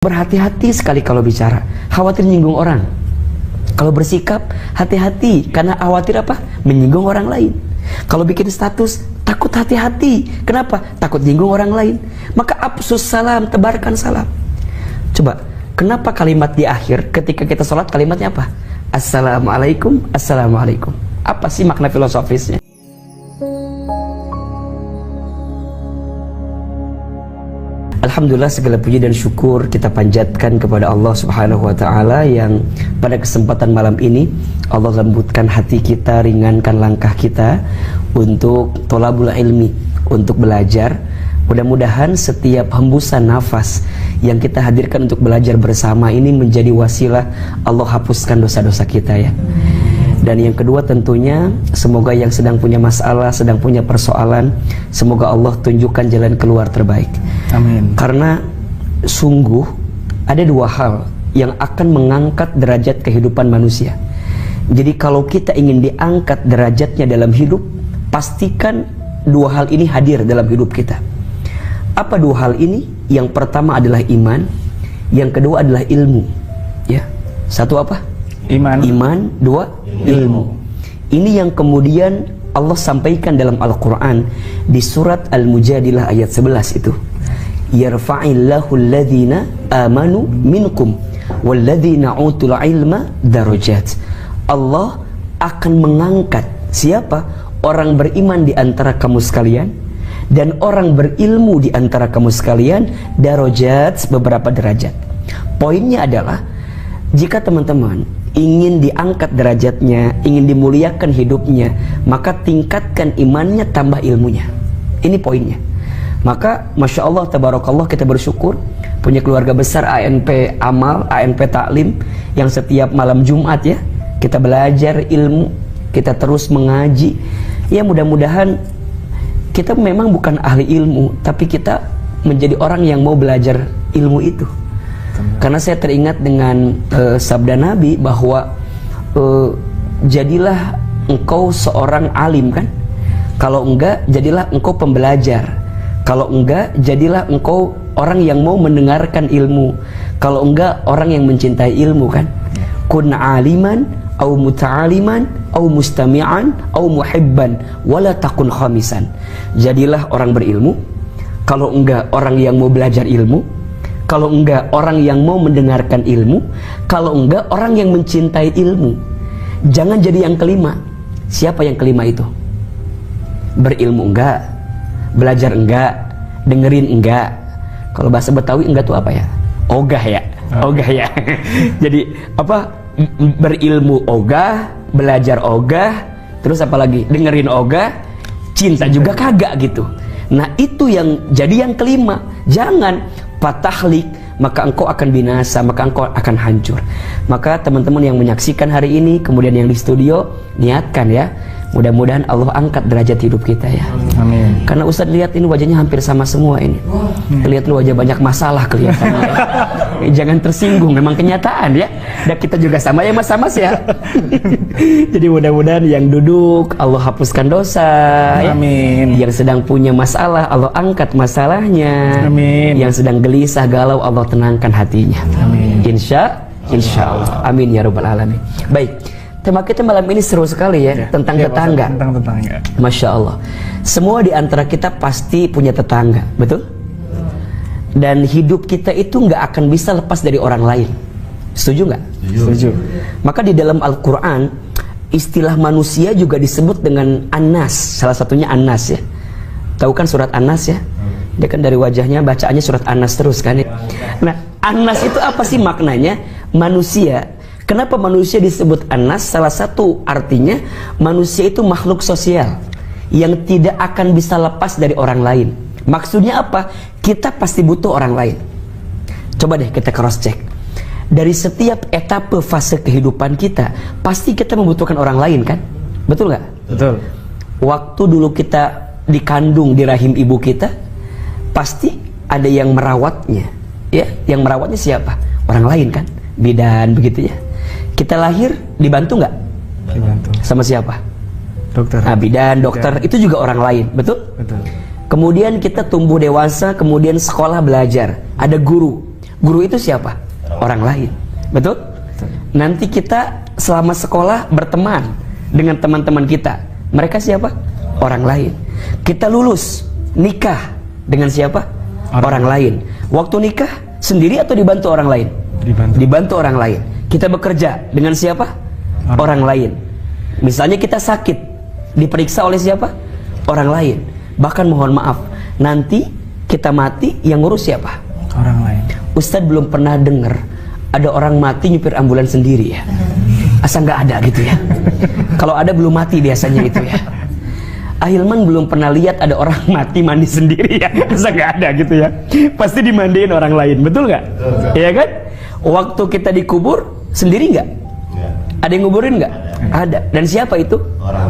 Berhati-hati sekali kalau bicara, khawatir nyinggung orang. Kalau bersikap, hati-hati karena khawatir apa? Menyinggung orang lain. Kalau bikin status, takut hati-hati. Kenapa? Takut nyinggung orang lain. Maka absus salam, tebarkan salam. Coba, kenapa kalimat di akhir ketika kita sholat kalimatnya apa? Assalamualaikum, assalamualaikum. Apa sih makna filosofisnya? Alhamdulillah, segala puji dan syukur kita panjatkan kepada Allah Subhanahu wa Ta'ala yang pada kesempatan malam ini Allah lembutkan hati kita, ringankan langkah kita untuk tholabul ilmi, untuk belajar. Mudah-mudahan setiap hembusan nafas yang kita hadirkan untuk belajar bersama ini menjadi wasilah Allah hapuskan dosa-dosa kita ya. Dan yang kedua tentunya semoga yang sedang punya masalah, sedang punya persoalan, semoga Allah tunjukkan jalan keluar terbaik. Amin. Karena sungguh ada dua hal yang akan mengangkat derajat kehidupan manusia. Jadi kalau kita ingin diangkat derajatnya dalam hidup, pastikan dua hal ini hadir dalam hidup kita. Apa dua hal ini? Yang pertama adalah iman, yang kedua adalah ilmu. Ya, satu apa? Iman, dua ilmu. Ini yang kemudian Allah sampaikan dalam Al-Quran di surat Al-Mujadilah ayat 11 itu. Yarfa'illahu alladhina amanu minkum walladhina utul ilma darajat. Allah akan mengangkat siapa? Orang beriman di antara kamu sekalian dan orang berilmu di antara kamu sekalian, darajat, beberapa derajat. Poinnya adalah jika teman-teman ingin diangkat derajatnya, ingin dimuliakan hidupnya, maka tingkatkan imannya, tambah ilmunya. Ini poinnya. Maka Masya Allah, Tabarakallah, kita bersyukur punya keluarga besar ANP Amal, ANP Taklim, yang setiap malam Jumat ya kita belajar ilmu, kita terus mengaji. Ya mudah-mudahan kita memang bukan ahli ilmu, tapi kita menjadi orang yang mau belajar ilmu itu. Karena saya teringat dengan sabda Nabi bahwa jadilah engkau seorang alim kan? Kalau enggak, jadilah engkau pembelajar. Kalau enggak, jadilah engkau orang yang mau mendengarkan ilmu. Kalau enggak, orang yang mencintai ilmu kan? Kun aliman, au muta'aliman, au mustami'an, au muhibban, wala takun khamisan. Jadilah orang berilmu. Kalau enggak, orang yang mau belajar ilmu. Kalau enggak, orang yang mau mendengarkan ilmu. Kalau enggak, orang yang mencintai ilmu. Jangan jadi yang kelima. Siapa yang kelima itu? Berilmu enggak, belajar enggak, dengerin enggak. Kalau bahasa Betawi enggak tuh apa ya? Ogah ya, ogah ya. Jadi apa? Berilmu ogah, belajar ogah, terus apa lagi? Dengerin ogah, cinta juga kagak gitu. Nah itu yang jadi yang kelima. Jangan patahlik, maka engkau akan binasa, maka engkau akan hancur. Maka teman-teman yang menyaksikan hari ini, kemudian yang di studio, niatkan ya, mudah-mudahan Allah angkat derajat hidup kita ya. Amin. Karena Ustaz lihat ini wajahnya hampir sama semua ini. Kelihatan wajah banyak masalah kelihatannya. Jangan tersinggung, memang kenyataan ya. Dan kita juga sama ya mas ya. Jadi mudah-mudahan yang duduk Allah hapuskan dosa. Amin. Ya. Yang sedang punya masalah Allah angkat masalahnya. Amin. Yang sedang gelisah galau Allah tenangkan hatinya. Amin. Insya Allah. Amin ya rabbal alamin. Baik. Tema kita malam ini seru sekali ya, tentang tetangga. Tentang tetangga. Masya Allah. Semua di antara kita pasti punya tetangga, betul? Dan hidup kita itu nggak akan bisa lepas dari orang lain. Setuju nggak? Setuju. Maka di dalam Al-Quran istilah manusia juga disebut dengan An-Nas. Salah satunya An-Nas ya. Tahu kan surat An-Nas ya? Dia kan dari wajahnya bacaannya surat An-Nas terus kan ya. Nah, An-Nas itu apa sih maknanya? Manusia. Kenapa manusia disebut An-Nas? Salah satu artinya manusia itu makhluk sosial yang tidak akan bisa lepas dari orang lain. Maksudnya apa? Kita pasti butuh orang lain. Coba deh kita cross check. Dari setiap etape fase kehidupan kita, pasti kita membutuhkan orang lain kan? Betul nggak? Betul. Waktu dulu kita dikandung di rahim ibu kita, pasti ada yang merawatnya. Ya, yang merawatnya siapa? Orang lain kan? Bidan begitu ya. Kita lahir dibantu nggak? Dibantu. Sama siapa? Dokter. Nah, bidan, dokter itu juga orang lain, betul? Betul. Kemudian kita tumbuh dewasa, kemudian sekolah belajar, ada guru. Guru itu siapa? Orang lain. Betul? Nanti kita selama sekolah berteman dengan teman-teman kita. Mereka siapa? Orang lain. Kita lulus, nikah dengan siapa? Orang lain. Waktu nikah sendiri atau dibantu orang lain? Dibantu orang lain. Kita bekerja dengan siapa? Orang lain. Misalnya kita sakit, diperiksa oleh siapa? Orang lain. Bahkan mohon maaf, nanti kita mati yang ngurus siapa? Orang lain. Ustadz belum pernah dengar ada orang mati nyupir ambulans sendiri ya. Asal nggak ada gitu ya. Kalau ada belum mati biasanya itu ya. Ahilman belum pernah lihat ada orang mati mandi sendiri ya. Asal nggak ada gitu ya. Pasti dimandiin orang lain, betul nggak? Iya kan? Waktu kita dikubur sendiri nggak? Ada yang nguburin nggak? Ada. Dan siapa itu?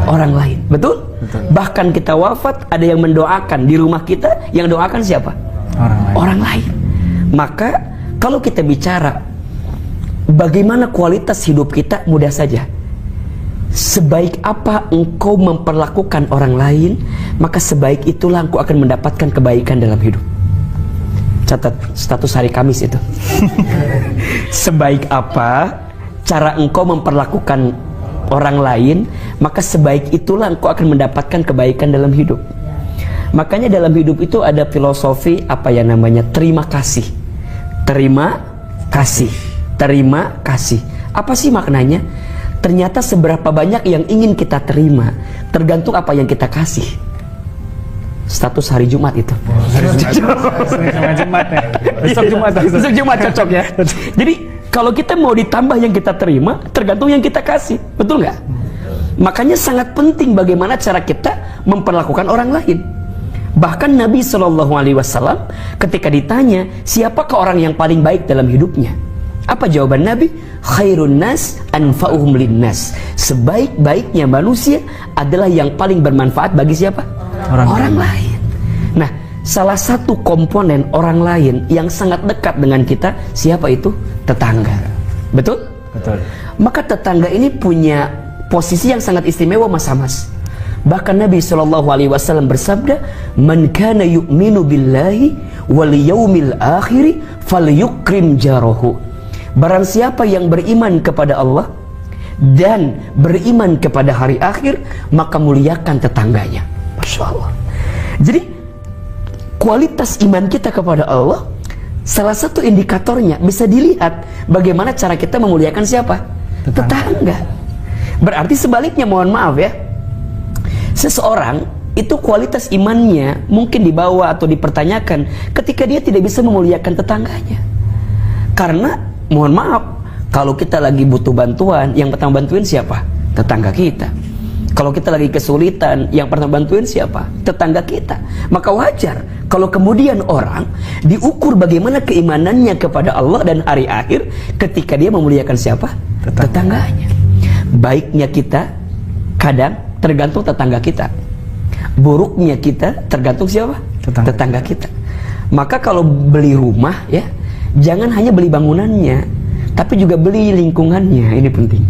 Orang lain. Betul? Bahkan kita wafat ada yang mendoakan di rumah kita, yang doakan siapa? Orang lain. Maka kalau kita bicara bagaimana kualitas hidup kita, mudah saja. Sebaik apa engkau memperlakukan orang lain, maka sebaik itulah engkau akan mendapatkan kebaikan dalam hidup. Catat status hari Kamis itu. Sebaik apa cara engkau memperlakukan orang lain, maka sebaik itulah engkau akan mendapatkan kebaikan dalam hidup. Makanya dalam hidup itu ada filosofi apa yang namanya terima kasih. Terima kasih. Terima kasih. Apa sih maknanya? Ternyata seberapa banyak yang ingin kita terima tergantung apa yang kita kasih. Status hari Jumat itu. Besok Jumat cocok ya. Jadi kalau kita mau ditambah yang kita terima, tergantung yang kita kasih. Betul nggak? Makanya sangat penting bagaimana cara kita memperlakukan orang lain. Bahkan Nabi SAW ketika ditanya siapakah orang yang paling baik dalam hidupnya, apa jawaban Nabi? Khairun nas anfa'uhum linnas. Sebaik-baiknya manusia adalah yang paling bermanfaat bagi siapa? Orang lain. Nah, salah satu komponen orang lain yang sangat dekat dengan kita, siapa itu? Tetangga. Betul? Betul. Maka tetangga ini punya posisi yang sangat istimewa, mas. Bahkan Nabi SAW bersabda, "Man kana yu'minu billahi wal yaumil akhir falyukrim jarahu." Barang siapa yang beriman kepada Allah dan beriman kepada hari akhir, maka muliakan tetangganya. Masya Allah. Jadi kualitas iman kita kepada Allah, salah satu indikatornya bisa dilihat bagaimana cara kita memuliakan siapa? Tetangga. Berarti sebaliknya, mohon maaf ya, seseorang itu kualitas imannya mungkin dibawa atau dipertanyakan ketika dia tidak bisa memuliakan tetangganya. Karena mohon maaf, kalau kita lagi butuh bantuan, yang pertama bantuin siapa? Tetangga kita. Kalau kita lagi kesulitan, yang pertama bantuin siapa? Tetangga kita. Maka wajar kalau kemudian orang diukur bagaimana keimanannya kepada Allah dan hari akhir ketika dia memuliakan siapa? Tetangganya. Baiknya kita kadang tergantung tetangga kita, buruknya kita tergantung siapa? Tetangga kita. Maka kalau beli rumah ya, jangan hanya beli bangunannya, tapi juga beli lingkungannya. Ini penting.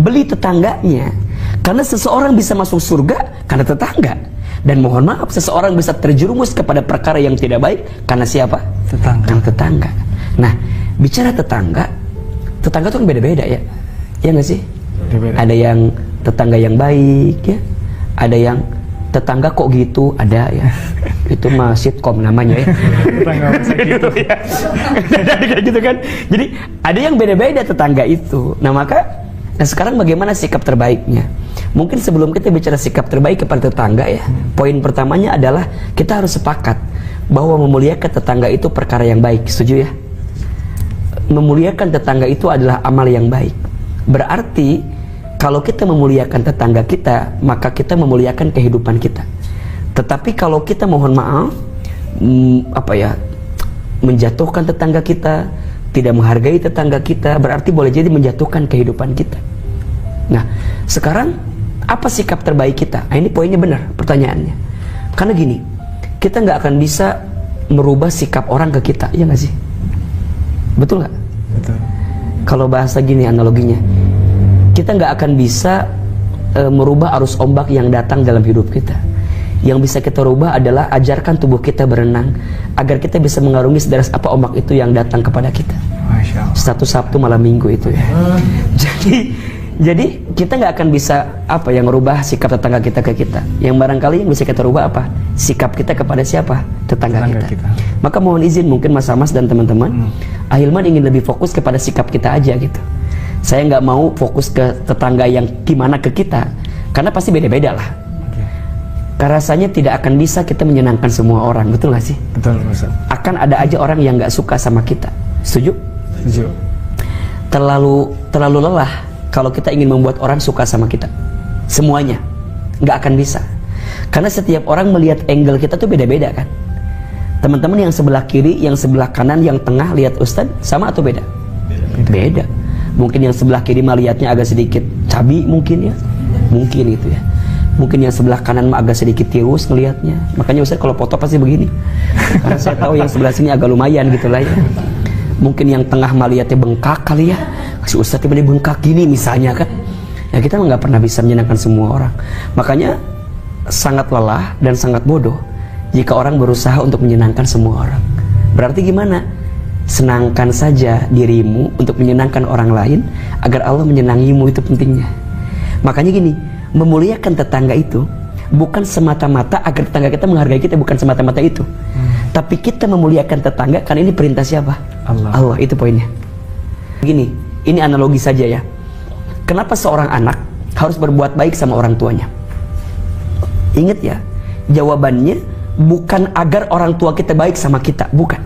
Beli tetangganya, karena seseorang bisa masuk surga karena tetangga. Dan mohon maaf, seseorang bisa terjerumus kepada perkara yang tidak baik karena siapa? Tetangga. Nah, bicara tetangga itu kan beda-beda ya, ya nggak sih? Beda-beda. Ada yang tetangga yang baik ya, ada yang tetangga kok gitu, ada ya. Itu mah sitkom namanya ya. Tetangga gitu ya. Kayak gitu kan. Jadi ada yang beda-beda tetangga itu. Nah sekarang bagaimana sikap terbaiknya? Mungkin sebelum kita bicara sikap terbaik kepada tetangga ya, poin pertamanya adalah kita harus sepakat bahwa memuliakan tetangga itu perkara yang baik. Setuju ya? Memuliakan tetangga itu adalah amal yang baik. Berarti kalau kita memuliakan tetangga kita, maka kita memuliakan kehidupan kita. Tetapi kalau kita mohon maaf, menjatuhkan tetangga kita, tidak menghargai tetangga kita, berarti boleh jadi menjatuhkan kehidupan kita. Nah, sekarang apa sikap terbaik kita? Nah, ini poinnya benar pertanyaannya. Karena gini, kita nggak akan bisa merubah sikap orang ke kita, iya nggak sih? Betul nggak? Betul. Kalau bahasa gini analoginya, kita nggak akan bisa merubah arus ombak yang datang dalam hidup kita. Yang bisa kita rubah adalah ajarkan tubuh kita berenang agar kita bisa mengarungi sederas apa ombak itu yang datang kepada kita. Masya Allah. Satu Sabtu malam Minggu itu ya. Jadi kita nggak akan bisa yang merubah sikap tetangga kita ke kita. Yang barangkali yang bisa kita rubah apa? Sikap kita kepada siapa? Tetangga kita. Maka mohon izin mungkin Mas Hamas dan teman-teman, Ahilman ingin lebih fokus kepada sikap kita aja gitu. Saya nggak mau fokus ke tetangga yang gimana ke kita, karena pasti beda-beda lah. Karena rasanya tidak akan bisa kita menyenangkan semua orang, betul nggak sih? Betul, Ustaz. Akan ada aja orang yang nggak suka sama kita. Setuju? Setuju. Terlalu lelah kalau kita ingin membuat orang suka sama kita. Semuanya nggak akan bisa. Karena setiap orang melihat angle kita tuh beda-beda kan. Teman-teman yang sebelah kiri, yang sebelah kanan, yang tengah lihat Ustadz sama atau beda? Beda. Mungkin yang sebelah kiri mah lihatnya agak sedikit cabi mungkin ya. Mungkin itu ya. Mungkin yang sebelah kanan mah agak sedikit tirus ngelihatnya. Makanya Ustaz kalau foto pasti begini. Karena saya tahu yang sebelah sini agak lumayan gitu lah ya. Mungkin yang tengah mah lihatnya bengkak kali ya. Si Ustaz tiba-tiba bengkak gini misalnya kan. Ya kita mah nggak pernah bisa menyenangkan semua orang. Makanya sangat lelah dan sangat bodoh jika orang berusaha untuk menyenangkan semua orang. Berarti gimana? Senangkan saja dirimu untuk menyenangkan orang lain agar Allah menyenangimu, itu pentingnya. Makanya gini, memuliakan tetangga itu bukan semata-mata agar tetangga kita menghargai kita, bukan semata-mata itu. Tapi kita memuliakan tetangga karena ini perintah siapa? Allah, itu poinnya. Begini, ini analogi saja ya. Kenapa seorang anak harus berbuat baik sama orang tuanya? Ingat ya, jawabannya bukan agar orang tua kita baik sama kita, bukan.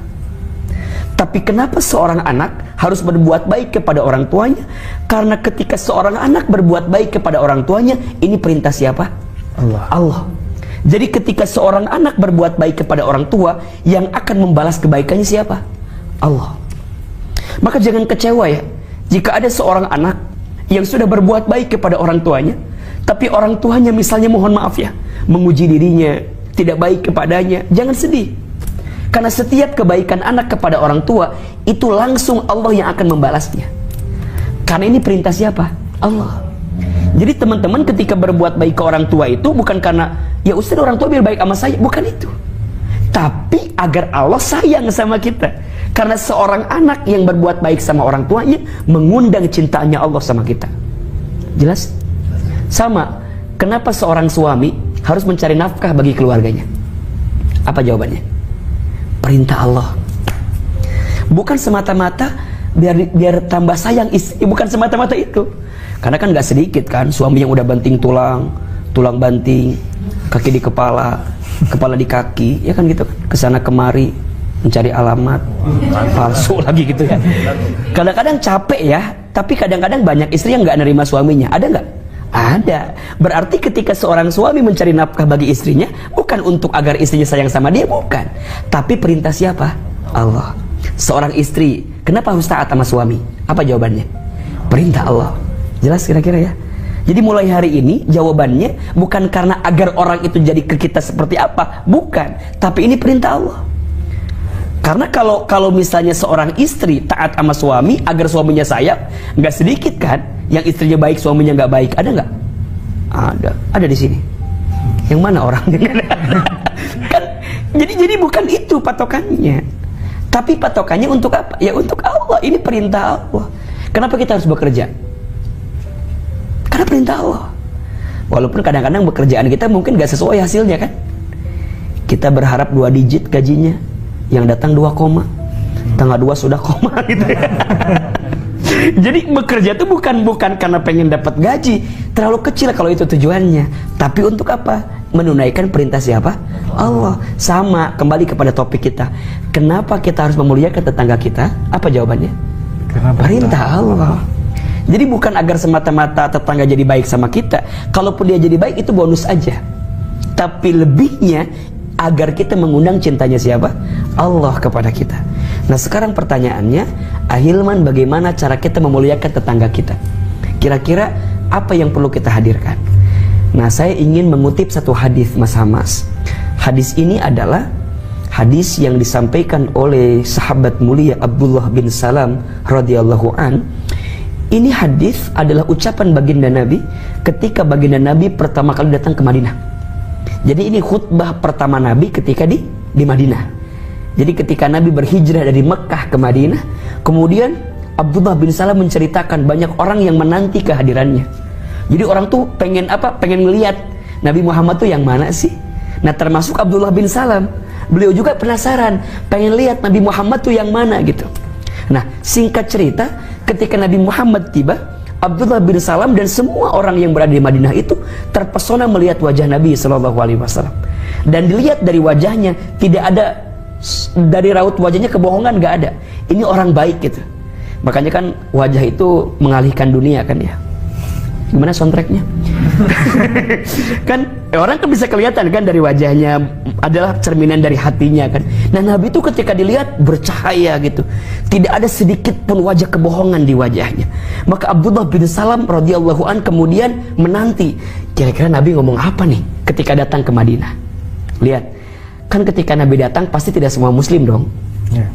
Tapi kenapa seorang anak harus berbuat baik kepada orang tuanya? Karena ketika seorang anak berbuat baik kepada orang tuanya, ini perintah siapa? Allah. Jadi ketika seorang anak berbuat baik kepada orang tua, yang akan membalas kebaikannya siapa? Allah. Maka jangan kecewa ya, jika ada seorang anak yang sudah berbuat baik kepada orang tuanya, tapi orang tuanya misalnya mohon maaf ya, memuji dirinya, tidak baik kepadanya, jangan sedih. Karena setiap kebaikan anak kepada orang tua itu langsung Allah yang akan membalasnya. Karena ini perintah siapa? Allah. Jadi teman-teman ketika berbuat baik ke orang tua itu bukan karena ya Ustaz orang tua biar baik sama saya, bukan itu. Tapi agar Allah sayang sama kita. Karena seorang anak yang berbuat baik sama orang tuanya mengundang cintanya Allah sama kita. Jelas? Sama, kenapa seorang suami harus mencari nafkah bagi keluarganya? Apa jawabannya? Perintah Allah. Bukan semata-mata biar tambah sayang istri, bukan semata-mata itu. Karena kan gak sedikit kan suami yang udah banting tulang banting, kaki di kepala di kaki, ya kan gitu kan, kesana kemari mencari alamat palsu lagi gitu ya. Kadang-kadang capek ya, tapi kadang-kadang banyak istri yang gak nerima suaminya. Ada gak? Ada. Berarti ketika seorang suami mencari nafkah bagi istrinya, bukan untuk agar istrinya sayang sama dia, bukan. Tapi perintah siapa? Allah. Seorang istri, kenapa harus taat sama suami? Apa jawabannya? Perintah Allah. Jelas kira-kira ya? Jadi mulai hari ini jawabannya bukan karena agar orang itu jadi ke kita seperti apa, bukan. Tapi ini perintah Allah. Karena kalau misalnya seorang istri taat sama suami agar suaminya sayang, nggak sedikit kan yang istrinya baik suaminya nggak baik, ada nggak? Ada di sini. Yang mana orangnya? Kan jadi bukan itu patokannya. Tapi patokannya untuk apa? Ya untuk Allah. Ini perintah Allah. Kenapa kita harus bekerja? Karena perintah Allah. Walaupun kadang-kadang pekerjaan kita mungkin nggak sesuai hasilnya kan. Kita berharap 2 digit gajinya, yang datang 2 koma, tanggal 2 sudah koma gitu ya. Jadi bekerja itu bukan karena pengen dapat gaji, terlalu kecil kalau itu tujuannya. Tapi untuk apa? Menunaikan perintah siapa? Allah. Sama, kembali kepada topik kita. Kenapa kita harus memuliakan tetangga kita? Apa jawabannya? Perintah Allah. Jadi bukan agar semata-mata tetangga jadi baik sama kita. Kalaupun dia jadi baik itu bonus aja. Tapi lebihnya agar kita mengundang cintanya siapa? Allah kepada kita. Nah sekarang pertanyaannya, Ahilman, bagaimana cara kita memuliakan tetangga kita? Kira-kira apa yang perlu kita hadirkan? Nah saya ingin mengutip satu hadis Mas Hamas. Hadis ini adalah hadis yang disampaikan oleh sahabat mulia Abdullah bin Salam radhiyallahu an. Ini hadis adalah ucapan baginda Nabi ketika baginda Nabi pertama kali datang ke Madinah. Jadi ini khutbah pertama Nabi ketika di Madinah. Jadi ketika Nabi berhijrah dari Mekah ke Madinah, kemudian Abdullah bin Salam menceritakan banyak orang yang menanti kehadirannya. Jadi orang tuh pengen apa? Pengen ngelihat Nabi Muhammad tuh yang mana sih? Nah, termasuk Abdullah bin Salam. Beliau juga penasaran, pengen lihat Nabi Muhammad tuh yang mana gitu. Nah, singkat cerita, ketika Nabi Muhammad tiba, Abdullah bin Salam dan semua orang yang berada di Madinah itu terpesona melihat wajah Nabi SAW. Dan dilihat dari wajahnya, tidak ada dari raut wajahnya kebohongan, nggak ada. Ini orang baik gitu. Makanya kan wajah itu mengalihkan dunia kan ya. Gimana soundtracknya? Kan orang kan bisa kelihatan kan dari wajahnya adalah cerminan dari hatinya kan. Nah, Nabi itu ketika dilihat bercahaya gitu, tidak ada sedikit pun wajah kebohongan di wajahnya. Maka Abdullah bin Salam radhiyallahu an kemudian menanti, kira-kira Nabi ngomong apa nih ketika datang ke Madinah. Lihat, kan ketika Nabi datang pasti tidak semua muslim dong.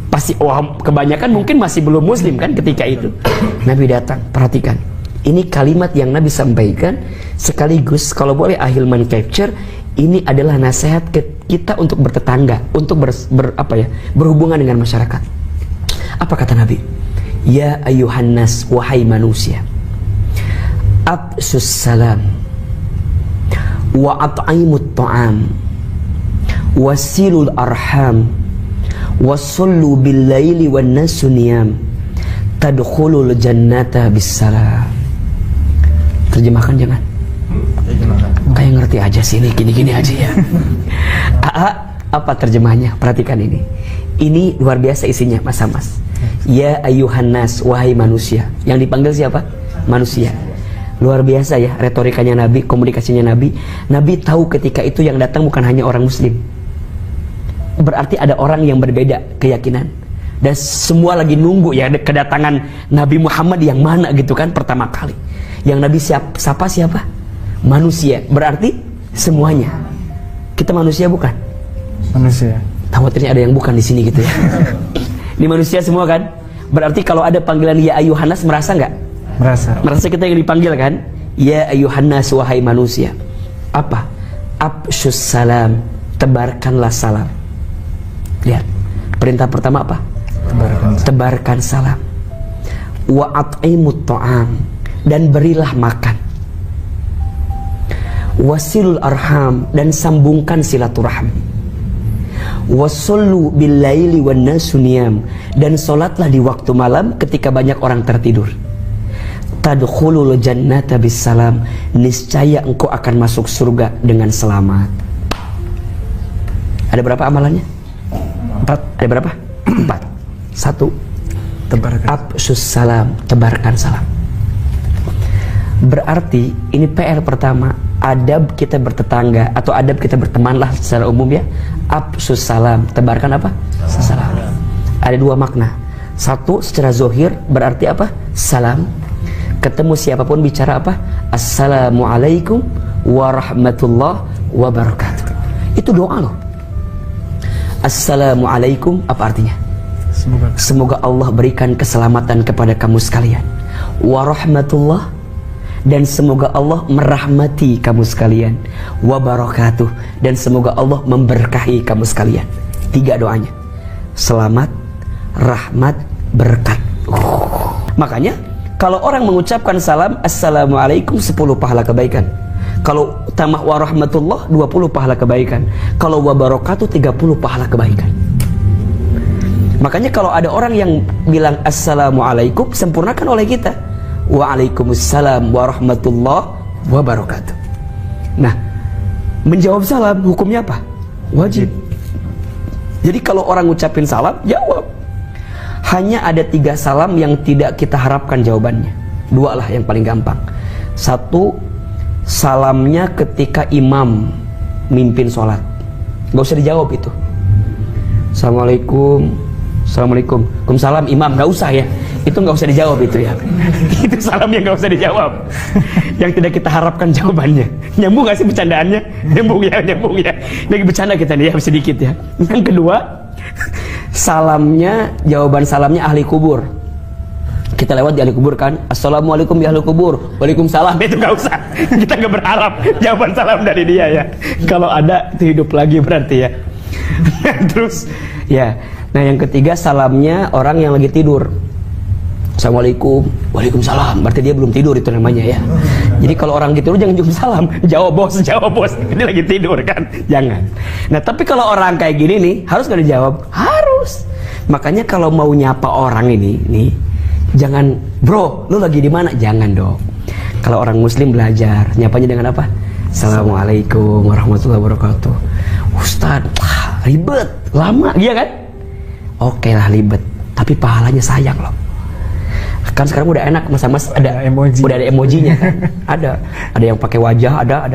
Pasti kebanyakan mungkin masih belum muslim kan ketika itu. Nabi datang, perhatikan. Ini kalimat yang Nabi sampaikan sekaligus kalau boleh ahilman capture, ini adalah nasihat kita untuk bertetangga, untuk berhubungan dengan masyarakat. Apa kata Nabi? Ya ayuhan nas, wahai manusia, absus salam wa at'imut ta'am wasilul arham wasallu bil laili wan nasu niyam tadkhulul jannata bis salam. Terjemahkan jangan. Kayak ngerti aja sih ini, gini-gini aja ya. Apa terjemahnya? Perhatikan ini. Ini luar biasa isinya, mas. Ya ayuhan nas, wahai manusia. Yang dipanggil siapa? Manusia. Luar biasa ya retorikanya Nabi, komunikasinya Nabi. Nabi tahu ketika itu yang datang bukan hanya orang muslim. Berarti ada orang yang berbeda keyakinan. Dan semua lagi nunggu ya kedatangan Nabi Muhammad yang mana gitu kan pertama kali. Yang Nabi siapa? Manusia. Berarti semuanya. Kita manusia bukan? Manusia. Khawatirnya ada yang bukan di sini gitu ya. Ini manusia semua kan? Berarti kalau ada panggilan ya ayuhannas, merasa nggak? Merasa kita yang dipanggil kan? Ya ayuhannas, wahai manusia. Apa? Absyus salam, tebarkanlah salam. Lihat, perintah pertama apa? Tebarkan salam. Wa at'imut ta'am, dan berilah makan. Wasilul arham, dan sambungkan silaturahmi. Wasallu bil laili wan nasu niyam, dan solatlah di waktu malam ketika banyak orang tertidur. Tadkhulul jannata bis salam, niscaya engkau akan masuk surga dengan selamat. Ada berapa amalannya? 4. Ada berapa? 4. 1. Absyus salam, tebarkan salam. Berarti ini PR pertama, adab kita bertetangga atau adab kita bertemanlah secara umum ya. Absyus salam, tebarkan apa? Salam. Ada 2 makna. 1 secara zohir berarti apa? Salam. Ketemu siapapun bicara apa? Assalamualaikum warahmatullahi wabarakatuh. Itu doa loh. Assalamualaikum apa artinya? Semoga Allah berikan keselamatan kepada kamu sekalian. Warahmatullah, dan semoga Allah merahmati kamu sekalian. Wabarakatuh, dan semoga Allah memberkahi kamu sekalian. 3 doanya. Selamat, rahmat, berkat. Makanya kalau orang mengucapkan salam assalamualaikum 10 pahala kebaikan. Kalau tambah warahmatullah 20 pahala kebaikan. Kalau wabarakatuh 30 pahala kebaikan. Makanya kalau ada orang yang bilang assalamualaikum, sempurnakan oleh kita. Waalaikumsalam warahmatullahi wabarakatuh. Nah, menjawab salam hukumnya apa? Wajib. Jadi kalau orang ngucapin salam, jawab. Hanya ada 3 salam yang tidak kita harapkan jawabannya. 2 lah yang paling gampang. 1, salamnya ketika imam mimpin sholat. Gak usah dijawab itu. Assalamualaikum, assalamualaikum, waalaikumsalam imam, gak usah ya. Itu gak usah dijawab itu ya. Itu salam yang gak usah dijawab. Yang tidak kita harapkan jawabannya. Nyambung gak sih bercandaannya? Nyambung ya. Lagi bercanda kita nih ya, sedikit ya. Yang kedua, salamnya, jawaban salamnya ahli kubur. Kita lewat di ahli kubur kan, assalamualaikum ya ahli kubur, waalaikumsalam, itu nggak usah. Kita nggak berharap jawaban salam dari dia ya. Kalau ada itu hidup lagi berarti ya. Terus ya, nah yang ketiga salamnya orang yang lagi tidur. Assalamualaikum, waalaikumsalam, berarti dia belum tidur itu namanya ya. Jadi kalau orang gitu jangan jawab salam, jawab bos, ini lagi tidur kan, jangan. Nah tapi kalau orang kayak gini nih, harus nggak dijawab? Harus. Makanya kalau mau nyapa orang ini nih, jangan bro, lu lagi di mana? Jangan dong. Kalau orang muslim belajar, nyapanya dengan apa? Assalamualaikum warahmatullahi wabarakatuh. Ustaz, ribet, lama, iya kan? Oke lah ribet, tapi pahalanya sayang loh. Kan sekarang udah enak mas ada emoji, udah ada emojinya kan, ada yang pakai wajah, ada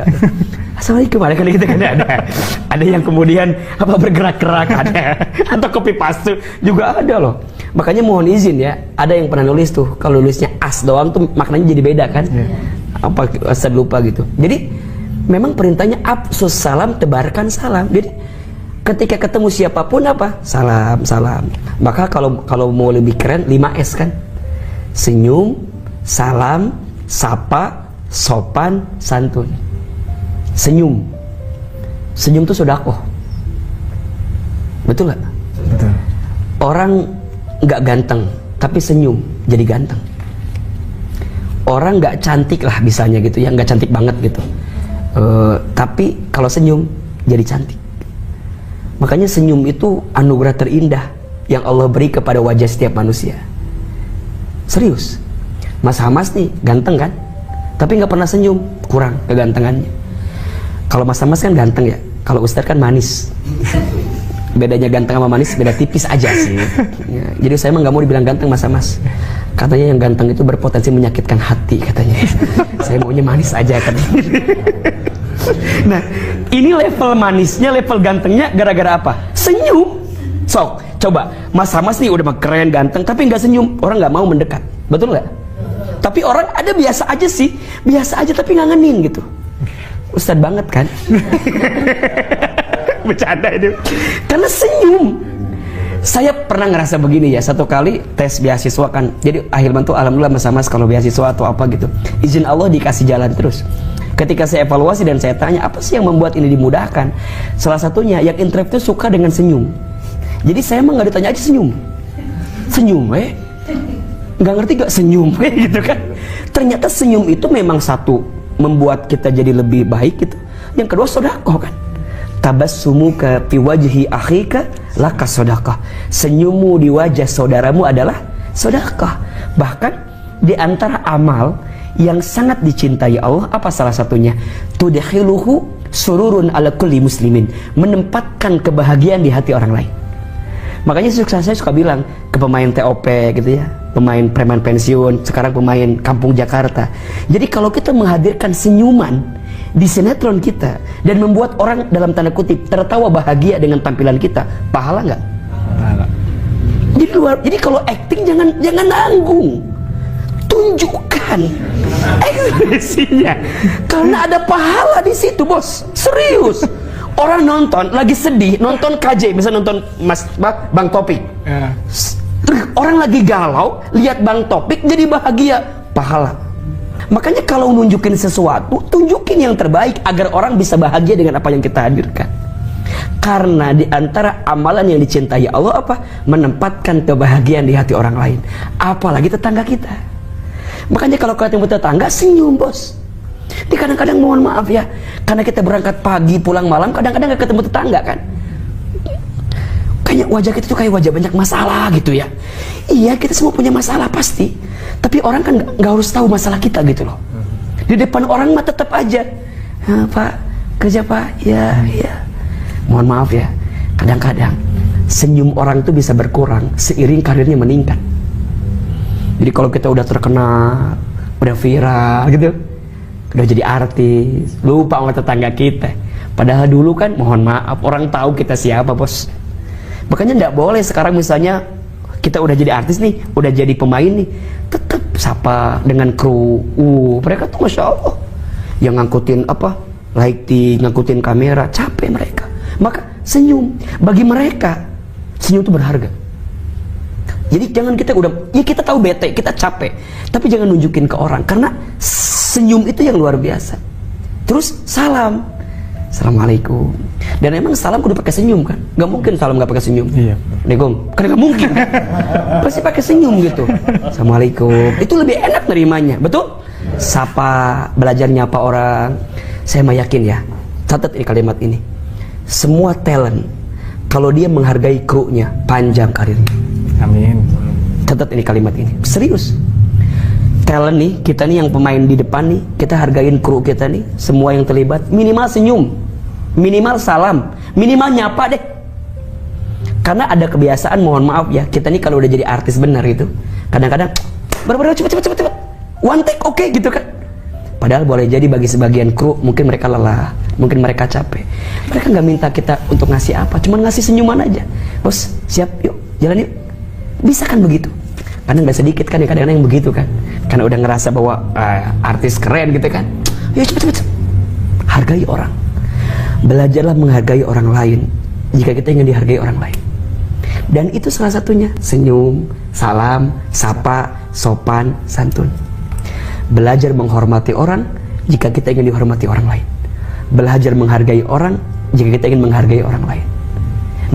assalamualaikum, ada kan gitu kan, ada yang kemudian apa bergerak-gerak, ada atau copy paste juga ada loh. Makanya mohon izin ya, ada yang pernah nulis tuh, kalau nulisnya as doang tuh maknanya jadi beda kan, apa saya lupa gitu. Jadi memang perintahnya afsus salam, tebarkan salam. Jadi ketika ketemu siapapun apa salam. Maka kalau mau lebih keren 5S kan, senyum, salam, sapa, sopan, santun. Senyum tuh sedekah. Betul gak? Betul. Orang gak ganteng tapi senyum jadi ganteng. Orang gak cantik lah misalnya gitu ya, gak cantik banget gitu, tapi kalau senyum jadi cantik. Makanya senyum itu anugerah terindah yang Allah beri kepada wajah setiap manusia. Serius, Mas Hamas nih ganteng kan, tapi nggak pernah senyum, kurang kegantengannya. Kalau Mas Hamas kan ganteng ya, kalau Ustadz kan manis. Bedanya ganteng sama manis beda tipis aja sih ya, jadi saya emang nggak mau dibilang ganteng Mas Hamas. Katanya yang ganteng itu berpotensi menyakitkan hati katanya. Saya maunya manis aja katanya. Nah ini level manisnya, level gantengnya gara-gara apa? Senyum. Sok, coba Mas Hamas nih udah keren ganteng tapi nggak senyum, orang nggak mau mendekat, betul nggak? Tapi orang ada biasa aja sih, biasa aja tapi ngangenin gitu. Ustadz banget kan? Bercanda itu. Karena senyum. Saya pernah ngerasa begini ya, satu kali tes beasiswa kan, jadi akhirnya tuh alhamdulillah Mas Hamas kalau beasiswa atau apa gitu, izin Allah dikasih jalan terus. Ketika saya evaluasi dan saya tanya apa sih yang membuat ini dimudahkan, salah satunya yang interview suka dengan senyum. Jadi saya emang nggak ditanya aja senyum, nggak ngerti gak senyum, gitu kan? Ternyata senyum itu memang satu membuat kita jadi lebih baik gitu. Yang kedua sedekah kan? Tabassumuka fi wajhi akhika laka sedekah. Senyummu di wajah saudaramu adalah sedekah. Bahkan di antara amal yang sangat dicintai Allah apa salah satunya? Tudkhiluhu sururun ala kulli muslimin, menempatkan kebahagiaan di hati orang lain. Makanya saya suka bilang ke pemain TOP gitu ya, pemain preman pensiun, sekarang pemain Kampung Jakarta. Jadi kalau kita menghadirkan senyuman di sinetron kita dan membuat orang dalam tanda kutip tertawa bahagia dengan tampilan kita, pahala nggak? Pahala. Jadi kalau acting jangan nanggung, tunjukkan ekspresinya, karena ada pahala di situ bos, serius. Orang nonton lagi sedih, nonton KJ, misalnya nonton Bang Topik, orang lagi galau, lihat Bang Topik jadi bahagia, pahala. Makanya kalau nunjukin sesuatu, tunjukin yang terbaik agar orang bisa bahagia dengan apa yang kita hadirkan. Karena di antara amalan yang dicintai Allah apa? Menempatkan kebahagiaan di hati orang lain, apalagi tetangga kita. Makanya kalau ketemu tetangga senyum bos. Di kadang-kadang mohon maaf ya, karena kita berangkat pagi pulang malam, kadang-kadang gak ketemu tetangga kan. Kayak wajah kita tuh kayak wajah banyak masalah gitu ya. Iya, kita semua punya masalah pasti, tapi orang kan gak harus tahu masalah kita gitu loh. Di depan orang mah tetap aja, Pak kerja Pak, ya. Mohon maaf ya, kadang-kadang senyum orang tuh bisa berkurang seiring karirnya meningkat. Jadi kalau kita udah terkenal, udah viral gitu, udah jadi artis, lupa sama tetangga kita. Padahal dulu kan mohon maaf orang tahu kita siapa bos. Makanya nggak boleh sekarang misalnya kita udah jadi artis nih, udah jadi pemain nih, tetap sapa dengan kru. Mereka tuh masya Allah yang ngangkutin apa, lighting, ngangkutin kamera, capek mereka. Maka senyum bagi mereka, senyum itu berharga. Jadi jangan kita ya kita tahu bete, kita capek, tapi jangan nunjukin ke orang, karena senyum itu yang luar biasa. Terus salam, assalamualaikum. Dan emang salam kudu pakai senyum kan? Gak mungkin salam gak pakai senyum. Iya. Assalamualaikum, kan gak mungkin. Pasti pakai senyum gitu. Assalamualaikum. Itu lebih enak nerimanya, betul? Sapa, belajar nyapa orang. Saya mah yakin ya, catat ini kalimat ini. Semua talent, kalau dia menghargai krunya, panjang karirnya. Amin. Catat ini kalimat ini, serius. Talent nih, kita nih yang pemain di depan nih, kita hargain kru kita nih, semua yang terlibat, minimal senyum, minimal salam, minimal nyapa deh. Karena ada kebiasaan, mohon maaf ya, kita nih kalau udah jadi artis benar itu, kadang-kadang bener-bener cepet, one take oke gitu kan. Padahal boleh jadi bagi sebagian kru mungkin mereka lelah, mungkin mereka capek. Mereka nggak minta kita untuk ngasih apa, cuma ngasih senyuman aja. Bos, siap, yuk, jalan yuk. Bisa kan begitu? Karena nggak sedikit kan ya kadang-kadang yang begitu kan. Karena udah ngerasa bahwa artis keren gitu kan. Yuk cepet. Hargai orang. Belajarlah menghargai orang lain jika kita ingin dihargai orang lain. Dan itu salah satunya senyum, salam, sapa, sopan, santun. Belajar menghormati orang jika kita ingin dihormati orang lain. Belajar menghargai orang jika kita ingin menghargai orang lain.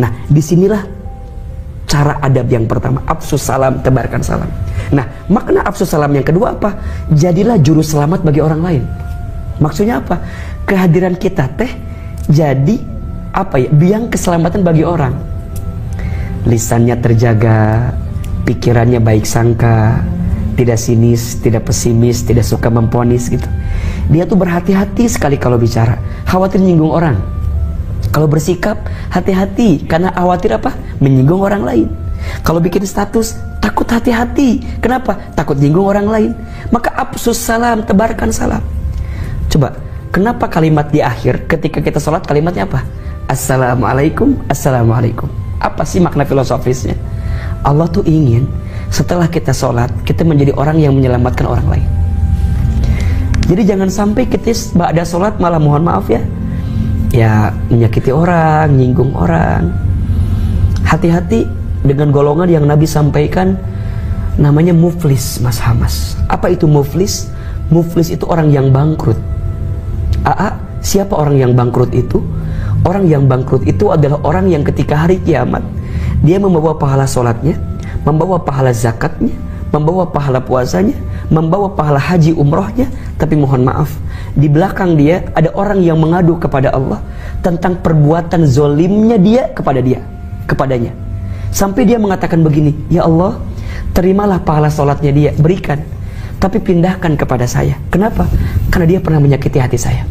Nah, disinilah cara adab yang pertama, afsus salam, tebarkan salam. Nah, makna afsus salam yang kedua apa? Jadilah juru selamat bagi orang lain. Maksudnya apa? Kehadiran kita teh jadi apa ya? Biang keselamatan bagi orang. Lisannya terjaga, pikirannya baik sangka, tidak sinis, tidak pesimis, tidak suka memponis gitu. Dia tuh berhati-hati sekali kalau bicara, khawatir nyinggung orang. Kalau bersikap, hati-hati, karena khawatir apa? Menyinggung orang lain. Kalau bikin status, takut hati-hati. Kenapa? Takut nyinggung orang lain. Maka afsus salam, tebarkan salam. Coba, kenapa kalimat di akhir ketika kita sholat kalimatnya apa? Assalamualaikum, assalamualaikum. Apa sih makna filosofisnya? Allah tuh ingin setelah kita sholat, kita menjadi orang yang menyelamatkan orang lain. Jadi jangan sampai kita ba'da sholat malah mohon maaf ya menyakiti orang, nyinggung orang. Hati-hati dengan golongan yang Nabi sampaikan, namanya muflis, Mas Hamas. Apa itu muflis? Muflis itu orang yang bangkrut. Siapa orang yang bangkrut itu? Orang yang bangkrut itu adalah orang yang ketika hari kiamat dia membawa pahala sholatnya, membawa pahala zakatnya, membawa pahala puasanya, membawa pahala haji umrohnya, tapi mohon maaf, di belakang dia ada orang yang mengadu kepada Allah tentang perbuatan zolimnya dia kepadanya. Sampai dia mengatakan begini, ya Allah, terimalah pahala sholatnya dia, berikan, tapi pindahkan kepada saya. Kenapa? Karena dia pernah menyakiti hati saya,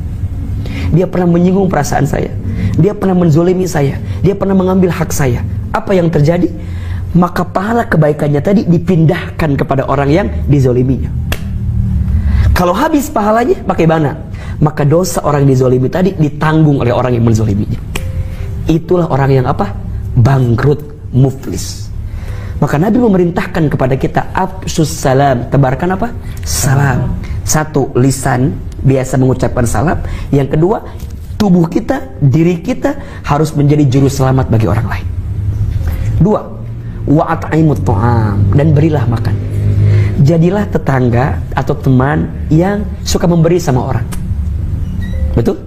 dia pernah menyinggung perasaan saya, dia pernah menzolimi saya, dia pernah mengambil hak saya. Apa yang terjadi? Maka pahala kebaikannya tadi dipindahkan kepada orang yang dizoliminya. Kalau habis pahalanya, bagaimana? Maka dosa orang dizolimi tadi ditanggung oleh orang yang menzoliminya. Itulah orang yang apa? Bangkrut, muflis. Maka Nabi memerintahkan kepada kita afsus salam, tebarkan apa? Salam. Satu, lisan biasa mengucapkan salam. Yang kedua, tubuh kita, diri kita harus menjadi juru selamat bagi orang lain. Dua, wa at'imut ta'am, dan berilah makan. Jadilah tetangga atau teman yang suka memberi sama orang. Betul?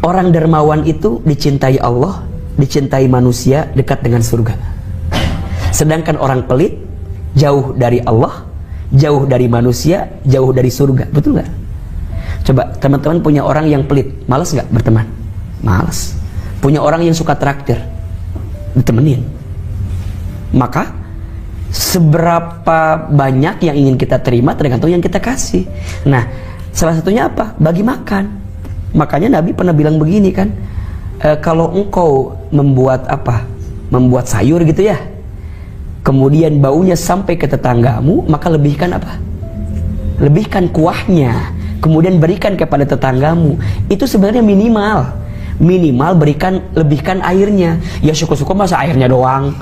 Orang dermawan itu dicintai Allah, dicintai manusia, dekat dengan surga. Sedangkan orang pelit jauh dari Allah, jauh dari manusia, jauh dari surga. Betul nggak? Coba teman-teman punya orang yang pelit, malas nggak berteman? Malas. Punya orang yang suka traktir, ditemenin. Maka seberapa banyak yang ingin kita terima tergantung yang kita kasih. Nah, salah satunya apa? Bagi makan. Makanya Nabi pernah bilang begini kan, kalau engkau membuat membuat sayur gitu ya, kemudian baunya sampai ke tetanggamu, maka lebihkan apa? Lebihkan kuahnya, kemudian berikan kepada tetanggamu. Itu sebenarnya minimal lebihkan airnya. Ya syukur-syukur masa airnya doang,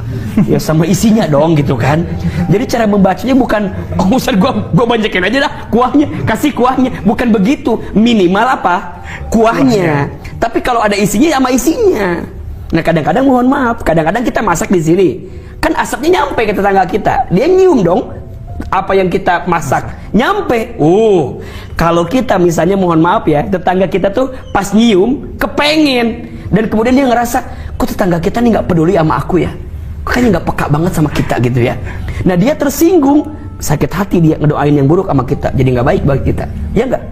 ya sama isinya dong gitu kan. Jadi cara membacanya bukan Ustaz gua banyakin aja dah kuahnya, kasih kuahnya, bukan begitu. Minimal apa? Kuahnya. Tapi kalau ada isinya sama isinya. Nah kadang-kadang mohon maaf, kadang-kadang kita masak di sini, kan asapnya nyampe ke tetangga kita, dia nyium dong apa yang kita masak, nyampe. Kalau kita misalnya mohon maaf ya, tetangga kita tuh pas nyium kepengen, dan kemudian dia ngerasa, kok tetangga kita nih nggak peduli sama aku ya, kayaknya nggak peka banget sama kita gitu ya. Nah dia tersinggung, sakit hati dia ngedoain yang buruk sama kita, jadi nggak baik bagi kita, ya nggak?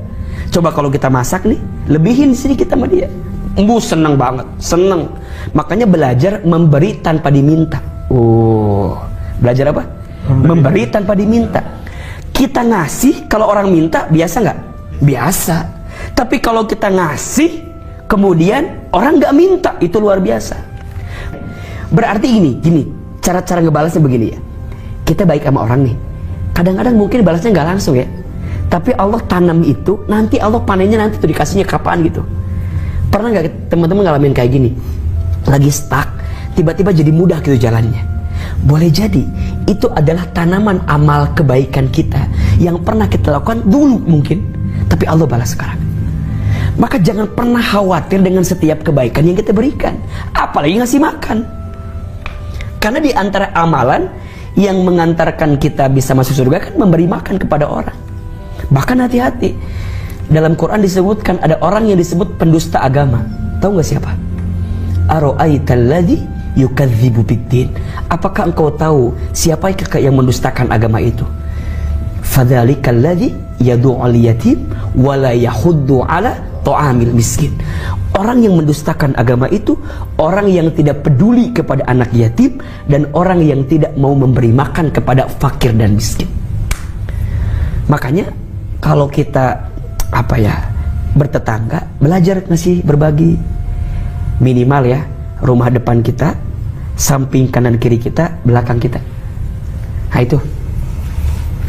Coba kalau kita masak nih, lebihin sedikit sama dia, seneng banget, seneng. Makanya belajar memberi tanpa diminta. Belajar apa? Memberi tanpa diminta. Kita ngasih, kalau orang minta biasa nggak? Biasa. Tapi kalau kita ngasih, kemudian orang nggak minta, itu luar biasa. Berarti gini, cara-cara ngebalasnya begini ya. Kita baik sama orang nih, kadang-kadang mungkin balasnya nggak langsung ya, tapi Allah tanam itu, nanti Allah panennya nanti tuh dikasihnya kapan gitu. Pernah nggak teman-teman ngalamin kayak gini? Lagi stuck, tiba-tiba jadi mudah gitu jalannya. Boleh jadi itu adalah tanaman amal kebaikan kita yang pernah kita lakukan dulu mungkin, tapi Allah balas sekarang. Maka jangan pernah khawatir dengan setiap kebaikan yang kita berikan, apalagi ngasih makan. Karena di antara amalan yang mengantarkan kita bisa masuk surga kan memberi makan kepada orang. Bahkan hati-hati, dalam Quran disebutkan ada orang yang disebut pendusta agama. Tahu nggak siapa? Ara'aital ladzi yukadzibu biddin. Apakah engkau tahu siapa yang mendustakan agama itu? Fadzalikal ladzi yad'ul yatim wa la yahuddu 'ala ta'amil miskin. Orang yang mendustakan agama itu orang yang tidak peduli kepada anak yatim dan orang yang tidak mau memberi makan kepada fakir dan miskin. Makanya kalau kita bertetangga, belajar ngasih, berbagi. Minimal ya, rumah depan kita, samping kanan kiri kita, belakang kita. Nah itu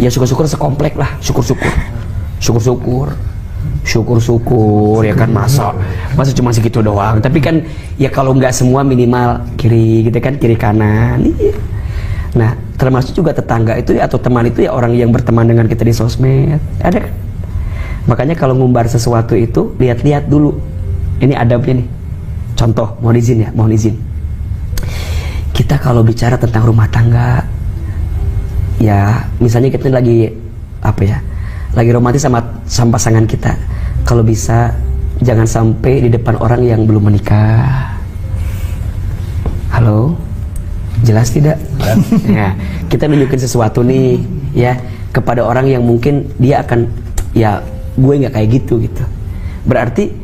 ya syukur-syukur sekomplek lah, syukur-syukur ya kan, masa cuma segitu doang. Tapi kan ya kalau nggak semua minimal kiri gitu kan, kiri kanan. Nah termasuk juga tetangga itu atau teman itu ya orang yang berteman dengan kita di sosmed, ada kan? Makanya kalau ngumbar sesuatu itu lihat-lihat dulu, ini adabnya nih. Contoh, mohon izin. Kita kalau bicara tentang rumah tangga, ya misalnya kita lagi lagi romantis sama pasangan kita, kalau bisa jangan sampai di depan orang yang belum menikah. Halo, jelas tidak? Ya, kita nunjukin sesuatu nih ya kepada orang yang mungkin dia akan, ya gue nggak kayak gitu. Berarti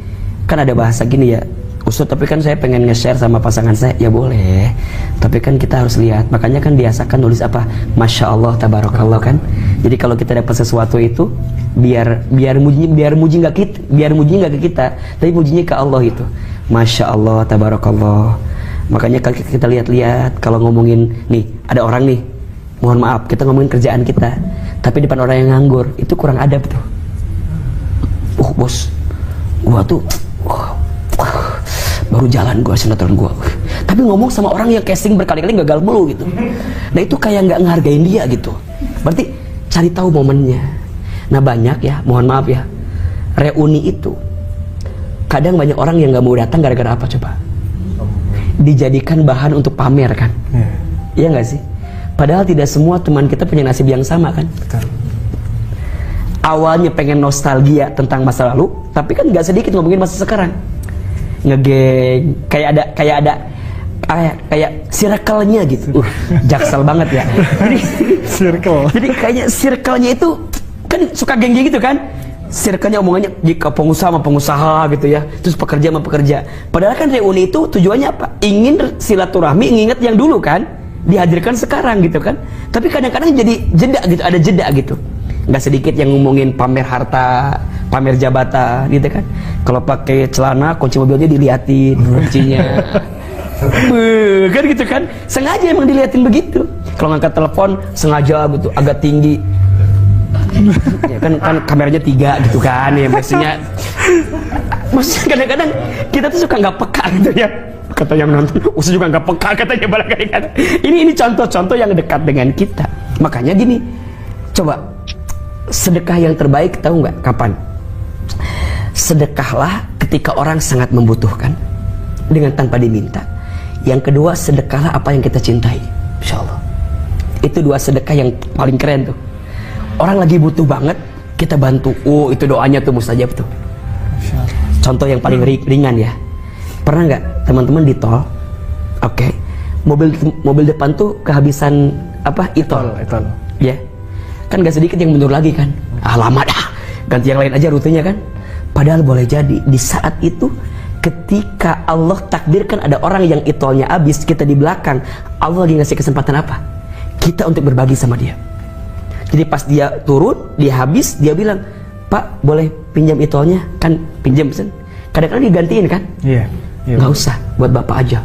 kan ada bahasa gini ya, Ustaz, tapi kan saya pengen nge-share sama pasangan saya. Ya boleh, tapi kan kita harus lihat. Makanya kan biasakan nulis apa? Masya Allah, tabarakallah kan. Jadi kalau kita dapat sesuatu itu, biar muji nggak ke kita, tapi mujinya ke Allah itu. Masya Allah, tabarakallah. Makanya kalau kita lihat-lihat, kalau ngomongin nih, ada orang nih, mohon maaf, kita ngomongin kerjaan kita, tapi depan orang yang nganggur, itu kurang adab tuh. Bos, gua tuh baru jalan sinetron gua, tapi ngomong sama orang yang casting berkali-kali gagal mulu gitu. Nah itu kayak nggak ngehargain dia gitu. Berarti cari tahu momennya. Nah banyak ya, mohon maaf ya, reuni itu kadang banyak orang yang nggak mau datang gara-gara apa coba? Dijadikan bahan untuk pamer kan? Iya nggak sih? Padahal tidak semua teman kita punya nasib yang sama kan? Betul. Awalnya pengen nostalgia tentang masa lalu, tapi kan nggak sedikit ngomongin masa sekarang. Ngegeng, kayak circle-nya gitu. Jaksel banget ya. Jadi kayaknya circle-nya itu kan suka geng-geng gitu kan. Circle-nya omongannya jika pengusaha sama pengusaha gitu ya, terus pekerja sama pekerja. Padahal kan reuni itu tujuannya apa? Ingin silaturahmi, nginget yang dulu kan, dihadirkan sekarang gitu kan. Tapi kadang-kadang jadi jeda gitu, ada jeda gitu. Nggak sedikit yang ngomongin pamer harta, pamer jabatan gitu kan. Kalau pakai celana, kunci mobilnya diliatin kuncinya. Kan gitu kan, sengaja emang diliatin begitu. Kalau ngangkat telepon sengaja gitu, agak tinggi. Ya kan kameranya 3 gitu kan ya, maksudnya kadang-kadang kita tuh suka nggak peka gitu ya. Kata yang nonton, Ustaz juga nggak peka katanya barangkali kan. Ini contoh-contoh yang dekat dengan kita. Makanya gini, coba sedekah yang terbaik tahu nggak kapan? Sedekahlah ketika orang sangat membutuhkan, dengan tanpa diminta. Yang kedua, sedekahlah apa yang kita cintai. Insya Allah. Itu 2 sedekah yang paling keren tuh. Orang lagi butuh banget, kita bantu. Oh, itu doanya tuh mustajab tuh. Contoh yang paling ringan ya. Pernah nggak teman-teman di tol? Oke. Mobil depan tuh kehabisan apa? Etol. Ya. Kan gak sedikit yang mundur lagi kan. Lama dah. Ganti yang lain aja rutenya kan. Padahal boleh jadi di saat itu ketika Allah takdirkan ada orang yang etolnya habis, kita di belakang, Allah lagi ngasih kesempatan apa? Kita untuk berbagi sama dia. Jadi pas dia turun, dia habis, dia bilang, Pak boleh pinjam etolnya? Kan pinjam kan? Kadang-kadang digantiin kan? Iya. Nggak usah, buat bapak aja.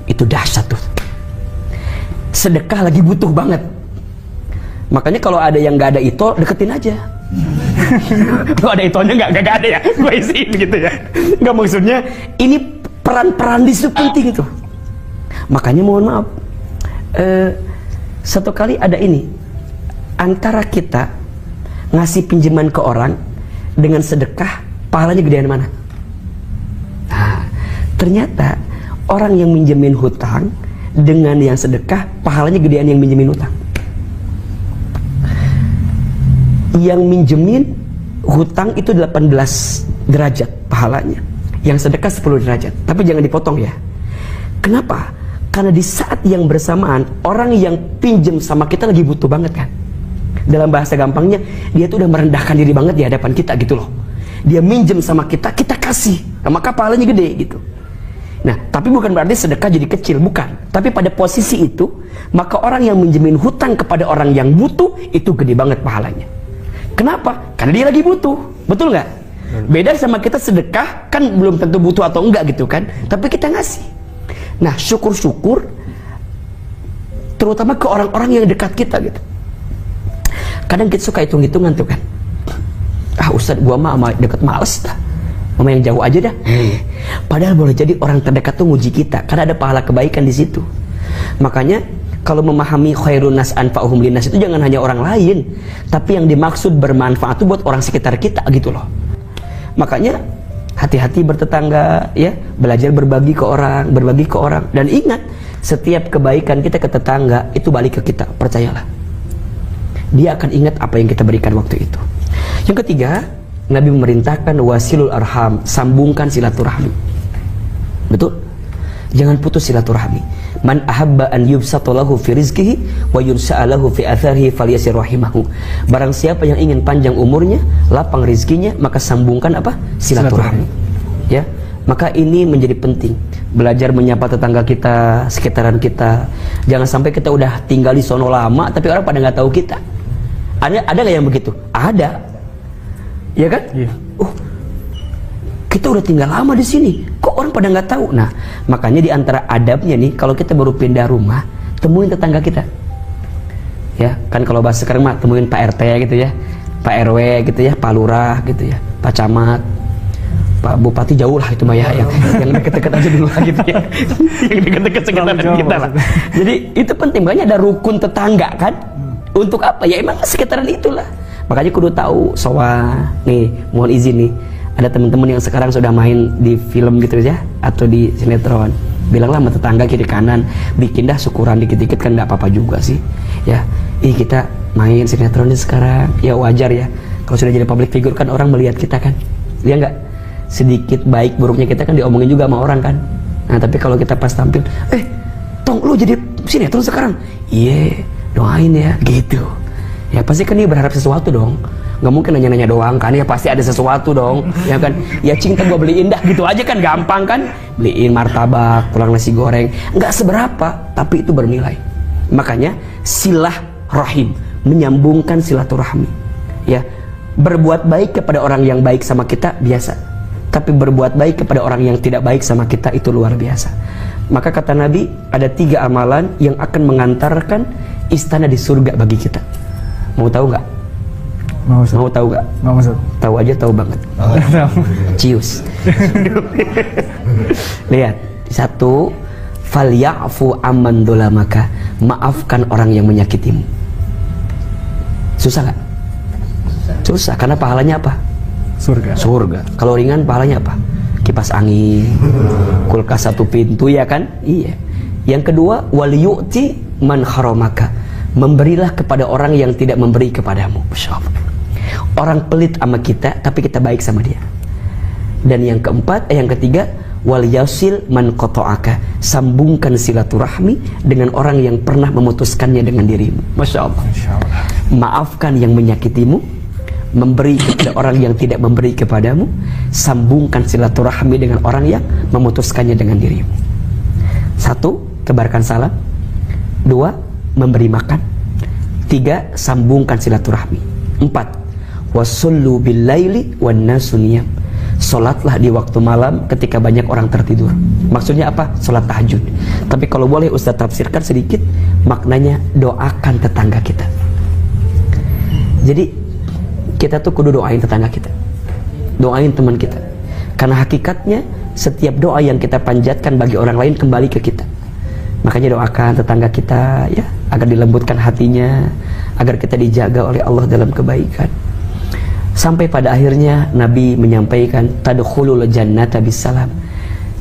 Itu dahsyat tuh. Sedekah lagi butuh banget. Makanya kalau ada yang nggak ada etol, deketin aja. Kalau ada etolnya nggak ada ya, gue isiin gitu ya. Nggak, maksudnya ini peran-peran di situ penting tuh. Makanya mohon maaf, satu kali ada ini, antara kita ngasih pinjaman ke orang dengan sedekah, pahalanya gedean mana? Nah, ternyata orang yang minjemin hutang dengan yang sedekah, pahalanya gedean yang minjemin hutang. Yang minjemin hutang itu 18 derajat pahalanya, yang sedekah 10 derajat. Tapi jangan dipotong ya. Kenapa? Karena di saat yang bersamaan orang yang pinjem sama kita lagi butuh banget kan. Dalam bahasa gampangnya, dia tuh udah merendahkan diri banget di hadapan kita gitu loh. Dia minjem sama kita, kita kasih, nah, maka pahalanya gede gitu. Nah, tapi bukan berarti sedekah jadi kecil, bukan. Tapi pada posisi itu, maka orang yang minjemin hutang kepada orang yang butuh, itu gede banget pahalanya. Kenapa? Karena dia lagi butuh, betul nggak? Beda sama kita sedekah, kan belum tentu butuh atau enggak gitu kan, tapi kita ngasih. Nah, syukur-syukur, terutama ke orang-orang yang dekat kita gitu. Kadang kita suka hitung-hitungan tuh kan. Ustadz, gua mah deket males dah, sama yang jauh aja dah. Padahal boleh jadi orang terdekat tuh muji kita, karena ada pahala kebaikan di situ. Makanya kalau memahami khairun nas anfa'uhum linnas itu jangan hanya orang lain, tapi yang dimaksud bermanfaat itu buat orang sekitar kita gitu loh. Makanya hati-hati bertetangga ya, belajar berbagi ke orang, dan ingat, setiap kebaikan kita ke tetangga itu balik ke kita, percayalah. Dia akan ingat apa yang kita berikan waktu itu. Yang ketiga, Nabi memerintahkan wasilul arham, sambungkan silaturahmi. Betul? Jangan putus silaturahmi. Man ahabba an yubsata lahu fi rizqihi wa yunsa'a lahu fi atharihi falyasir rahimahu. Barang siapa yang ingin panjang umurnya, lapang rizkinya, maka sambungkan apa? Silaturahmi. Ya. Maka ini menjadi penting. Belajar menyapa tetangga kita, sekitaran kita. Jangan sampai kita udah tinggal di sono lama tapi orang pada nggak tahu kita. Ada nggak yang begitu? Ada. Ya kan? Iya. Kita udah tinggal lama di sini, kok orang pada nggak tahu? Nah, makanya di antara adabnya nih, kalau kita baru pindah rumah, temuin tetangga kita. Ya, kan kalau bahasa sekarang mah temuin Pak RT gitu ya, Pak RW gitu ya, Pak Lurah gitu ya, Pak Camat, Pak Bupati jauh lah itu mah ya, yang deket-deket aja dulu lah gitu ya, yang deket-deket sekitaran kita lah. Jadi itu penting, makanya ada rukun tetangga kan. Untuk apa? Ya emang sekitaran itulah. Makanya kudu tahu. Nih, mohon izin nih. Ada teman-teman yang sekarang sudah main di film gitu ya, atau di sinetron, bilanglah sama tetangga kiri kanan, bikin dah syukuran dikit-dikit, kan nggak apa-apa juga sih ya. Kita main sinetron ini sekarang, ya wajar ya, kalau sudah jadi public figure kan orang melihat kita kan, ya nggak, sedikit baik buruknya kita kan diomongin juga sama orang kan. Nah tapi kalau kita pas tampil, Tong lu jadi sinetron sekarang, iya doain ya gitu ya, pasti kan dia berharap sesuatu dong. Nggak mungkin nanya-nanya doang kan, ya pasti ada sesuatu dong ya kan. Ya cinta gue beliin dah gitu aja kan, gampang kan, beliin martabak, pulang nasi goreng, nggak seberapa tapi itu bernilai. Makanya silah rahim, menyambungkan silaturahmi ya. Berbuat baik kepada orang yang baik sama kita biasa, tapi berbuat baik kepada orang yang tidak baik sama kita itu luar biasa. Maka kata Nabi, ada 3 amalan yang akan mengantarkan istana di surga bagi kita. Mau tahu nggak? Mau tahu gak? Mau, tahu aja, tahu banget. Cius. Lihat, 1, falyafu amman dolamaka, maafkan orang yang menyakitimu. Susah gak? Susah, karena pahalanya apa? Surga. Kalau ringan pahalanya apa? kipas angin, kulkas satu pintu, ya kan? Iya. Yang kedua, wal yu'ti man haramaka, memberilah kepada orang yang tidak memberi kepadamu. Masya Allah. Orang pelit sama kita, tapi kita baik sama dia. Dan yang keempat, yang ketiga, wal yasil man qata'aka, sambungkan silaturahmi dengan orang yang pernah memutuskannya dengan dirimu. Masya Allah. Maafkan yang menyakitimu, memberi kepada orang yang tidak memberi kepadamu, sambungkan silaturahmi dengan orang yang memutuskannya dengan dirimu. 1, tebarkan salam. 2, memberi makan. 3, sambungkan silaturahmi. 4, wasallu bil laili wan nasu niyam, solatlah di waktu malam ketika banyak orang tertidur. Maksudnya apa? Solat tahajud. Tapi kalau boleh Ustaz tafsirkan sedikit, maknanya doakan tetangga kita. Jadi kita tuh kudu doain tetangga kita, doain teman kita, karena hakikatnya setiap doa yang kita panjatkan bagi orang lain kembali ke kita. Makanya doakan tetangga kita ya, agar dilembutkan hatinya, agar kita dijaga oleh Allah dalam kebaikan. Sampai pada akhirnya Nabi menyampaikan, tadkhulul jannata bisalam.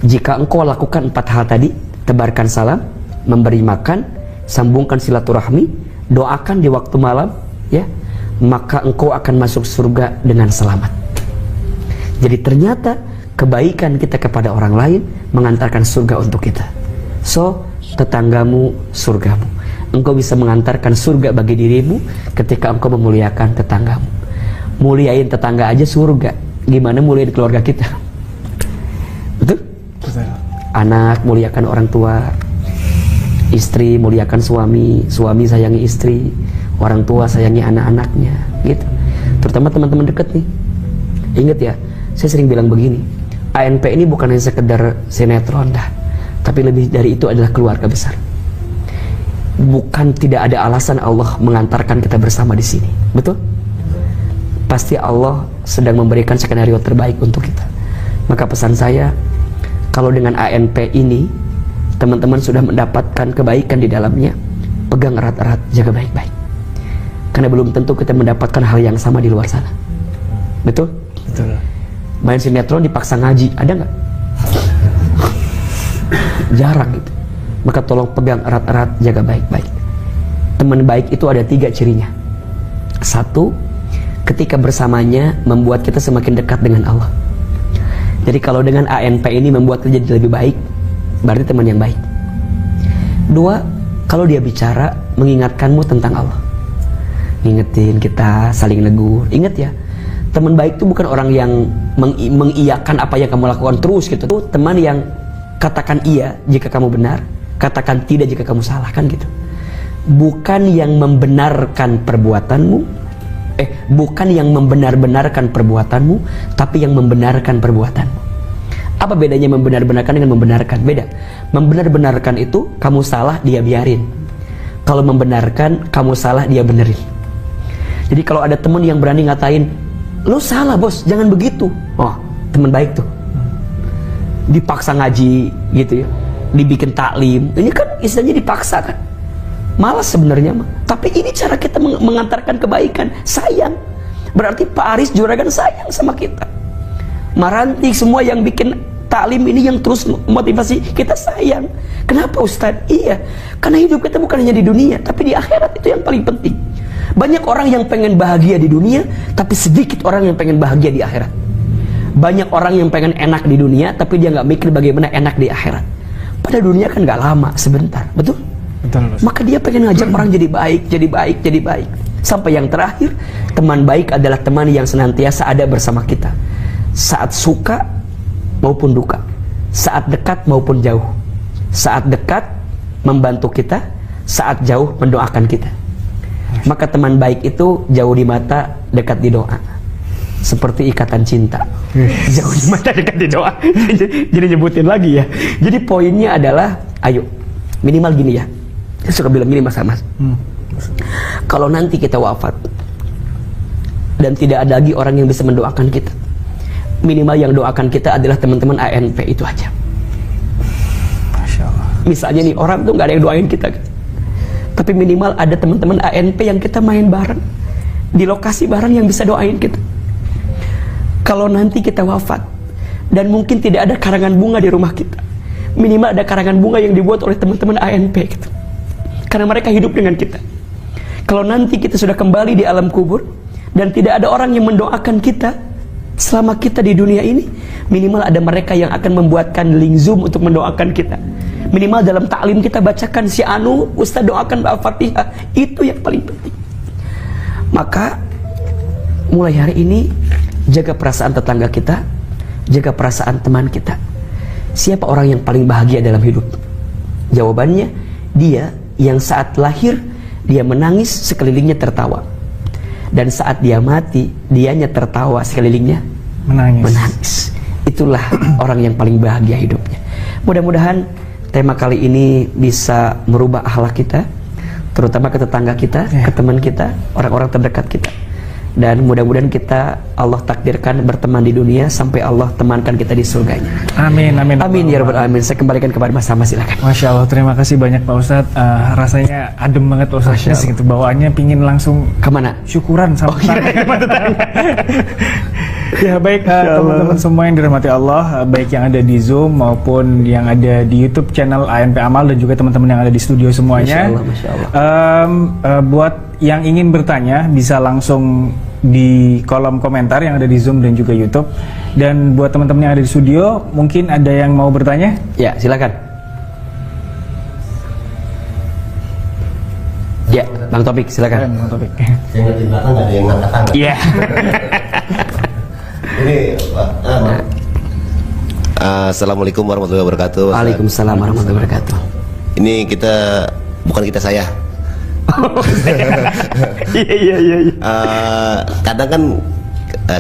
Jika engkau lakukan 4 hal tadi, tebarkan salam, memberi makan, sambungkan silaturahmi, doakan di waktu malam, ya, maka engkau akan masuk surga dengan selamat. Jadi ternyata kebaikan kita kepada orang lain mengantarkan surga untuk kita. So, tetanggamu surgamu. Engkau bisa mengantarkan surga bagi dirimu ketika engkau memuliakan tetanggamu. Muliain tetangga aja surga, gimana muliain keluarga kita? Betul? Betul. Anak muliakan orang tua, istri muliakan suami, suami sayangi istri, orang tua sayangi anak-anaknya, gitu. Terutama teman-teman dekat nih. Ingat ya, saya sering bilang begini, ANP ini bukan hanya sekedar sinetron dah, tapi lebih dari itu adalah keluarga besar. Bukan tidak ada alasan Allah mengantarkan kita bersama di sini, betul? Pasti Allah sedang memberikan skenario terbaik untuk kita. Maka pesan saya, kalau dengan ANP ini teman-teman sudah mendapatkan kebaikan di dalamnya, pegang erat-erat, jaga baik-baik. Karena belum tentu kita mendapatkan hal yang sama di luar sana. Betul? Betul. Main sinetron dipaksa ngaji, ada nggak? Jarang gitu. Maka tolong pegang erat-erat, jaga baik-baik. Teman baik itu ada 3 cirinya. 1, ketika bersamanya membuat kita semakin dekat dengan Allah. Jadi kalau dengan ANP ini membuat kita jadi lebih baik, berarti teman yang baik. 2, kalau dia bicara mengingatkanmu tentang Allah, ngingetin kita, saling negur. Ingat ya, teman baik itu bukan orang yang mengiyakan apa yang kamu lakukan terus gitu. Itu teman yang katakan iya jika kamu benar, katakan tidak jika kamu salah, kan gitu. Bukan yang membenarkan perbuatanmu, bukan yang membenar-benarkan perbuatanmu, tapi yang membenarkan perbuatanmu. Apa bedanya membenar-benarkan dengan membenarkan? Beda. Membenar-benarkan itu kamu salah, dia biarin. Kalau membenarkan, kamu salah, dia benerin. Jadi kalau ada teman yang berani ngatain, lu salah bos, jangan begitu. Oh, teman baik tuh. Dipaksa ngaji gitu ya, dibikin taklim. Ini kan istilahnya dipaksa kan. Malas sebenarnya mah. Tapi ini cara kita mengantarkan kebaikan. Sayang. Berarti Pak Aris Juragan sayang sama kita. Maranti semua yang bikin taklim ini, yang terus motivasi kita, sayang. Kenapa Ustadz? Iya, karena hidup kita bukan hanya di dunia, tapi di akhirat. Itu yang paling penting. Banyak orang yang pengen bahagia di dunia, tapi sedikit orang yang pengen bahagia di akhirat. Banyak orang yang pengen enak di dunia, tapi dia gak mikir bagaimana enak di akhirat. Pada dunia kan gak lama, sebentar. Betul? Maka dia pengen ngajak orang jadi baik, jadi baik, jadi baik. Sampai yang terakhir, teman baik adalah teman yang senantiasa ada bersama kita, saat suka maupun duka, saat dekat maupun jauh. Saat dekat membantu kita, saat jauh mendoakan kita. Maka teman baik itu jauh di mata, dekat di doa. Seperti ikatan cinta, jauh di mata, dekat di doa. Jadi nyebutin lagi ya. Jadi poinnya adalah, ayo minimal gini ya. Saya suka bilang gini mas. Kalau nanti kita wafat dan tidak ada lagi orang yang bisa mendoakan kita, minimal yang doakan kita adalah teman-teman ANP itu aja. Masya Allah. Misalnya nih, orang tuh gak ada yang doain kita, tapi minimal ada teman-teman ANP yang kita main bareng, di lokasi bareng, yang bisa doain kita. Kalau nanti kita wafat Dan mungkin tidak ada karangan bunga di rumah kita. Minimal ada karangan bunga yang dibuat oleh teman-teman ANP gitu. Karena mereka hidup dengan kita. Kalau nanti kita sudah kembali di alam kubur dan tidak ada orang yang mendoakan kita selama kita di dunia ini, minimal ada mereka yang akan membuatkan link Zoom untuk mendoakan kita. Minimal dalam taklim kita bacakan si Anu, Ustaz doakan Al-Fatihah. Itu yang paling penting. Maka mulai hari ini jaga perasaan tetangga kita, jaga perasaan teman kita. Siapa orang yang paling bahagia dalam hidup? Jawabannya, dia yang saat lahir dia menangis, sekelilingnya tertawa. Dan saat dia mati, dianya tertawa, sekelilingnya menangis. Itulah orang yang paling bahagia hidupnya. Mudah-mudahan tema kali ini bisa merubah akhlak kita, terutama ke tetangga kita, ke teman kita, orang-orang terdekat kita. Dan mudah-mudahan kita Allah takdirkan berteman di dunia sampai Allah temankan kita di surganya. Amin, amin. Amin ya rabbal alamin. Saya kembalikan kepada Mas Sama, silakan. Masya Allah, terima kasih banyak Pak Ustadz. Rasanya adem banget Pak Ustadz. Gitu, bawaannya pingin langsung kemana? Syukuran sama ya baik teman-teman semua yang dirahmati Allah, baik yang ada di Zoom maupun yang ada di YouTube channel ANP Amal dan juga teman-teman yang ada di studio semuanya. Masya Allah. Buat yang ingin bertanya bisa langsung di kolom komentar yang ada di Zoom dan juga YouTube. Dan buat teman-teman yang ada di studio, mungkin ada yang mau bertanya? Ya, silakan. Ya, Bang Topik, silakan. Bang Topik. Saya di belakang nggak ada yang ngangkat tangan. Iya. Ini Assalamualaikum warahmatullahi wabarakatuh. Waalaikumsalam warahmatullahi wabarakatuh. Ini bukan kita saya. Iya. Kadang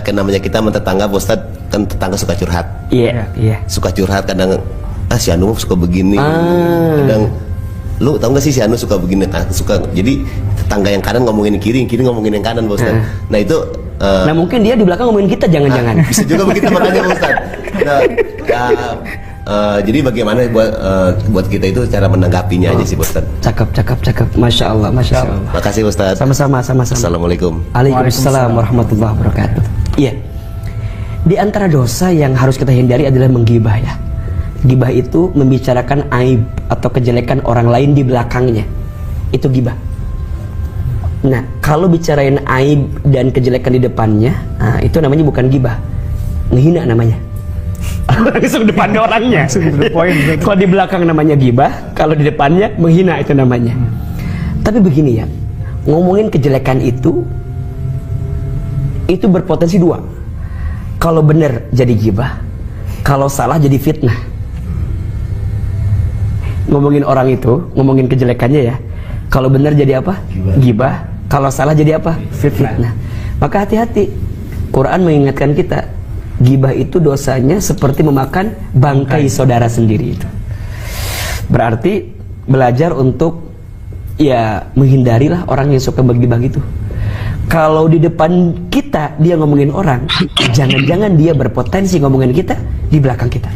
kan namanya kita tetangga, Ustaz, kan tetangga suka curhat. Iya. Suka curhat kadang, si Anu suka begini. Kadang lu tau gak sih si Anu suka begini, suka. Jadi tetangga yang kanan ngomongin kiri ngomongin yang kanan, Ustaz. Nah itu nah mungkin dia di belakang ngomongin kita, jangan-jangan. Bisa juga begitu makanya, Ustaz. Jadi bagaimana buat kita itu cara menanggapinya aja sih, Ustaz. Cakep. Masya Allah. Makasih, Ustaz. Sama-sama. Assalamualaikum. Waalaikumsalam warahmatullahi wabarakatuh. Iya. Di antara dosa yang harus kita hindari adalah menggibah ya. Gibah itu membicarakan aib atau kejelekan orang lain di belakangnya. Itu gibah. Nah, kalau bicarain aib dan kejelekan di depannya, itu namanya bukan gibah. Ngehina namanya. Langsung depannya orangnya. Kalau di belakang namanya gibah, kalau di depannya menghina itu namanya. Tapi begini ya, ngomongin kejelekan itu berpotensi dua. Kalau benar jadi gibah, kalau salah jadi fitnah. Ngomongin orang itu, ngomongin kejelekannya ya. Kalau benar jadi apa? Gibah. Kalau salah jadi apa? Fitnah. Maka hati-hati. Quran mengingatkan kita, gibah itu dosanya seperti memakan bangkai saudara sendiri itu. Berarti belajar untuk ya menghindarilah orang yang suka bergibah gitu. Kalau di depan kita dia ngomongin orang, jangan-jangan dia berpotensi ngomongin kita di belakang kita.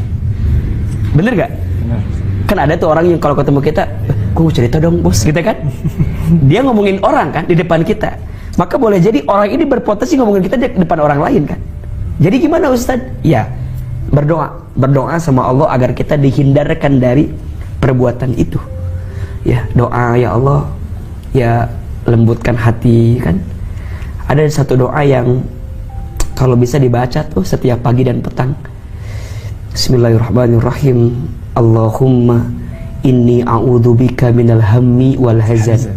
Bener gak? Bener. Kan ada tuh orang yang kalau ketemu kita, gue mau cerita dong bos, gitu kan? Dia ngomongin orang kan di depan kita. Maka boleh jadi orang ini berpotensi ngomongin kita di depan orang lain kan? Jadi gimana Ustaz? Ya, berdoa sama Allah agar kita dihindarkan dari perbuatan itu. Ya, doa ya Allah, ya lembutkan hati kan. Ada satu doa yang kalau bisa dibaca tuh setiap pagi dan petang. Bismillahirrahmanirrahim. Allahumma inni a'udzubika minal hammi wal hazan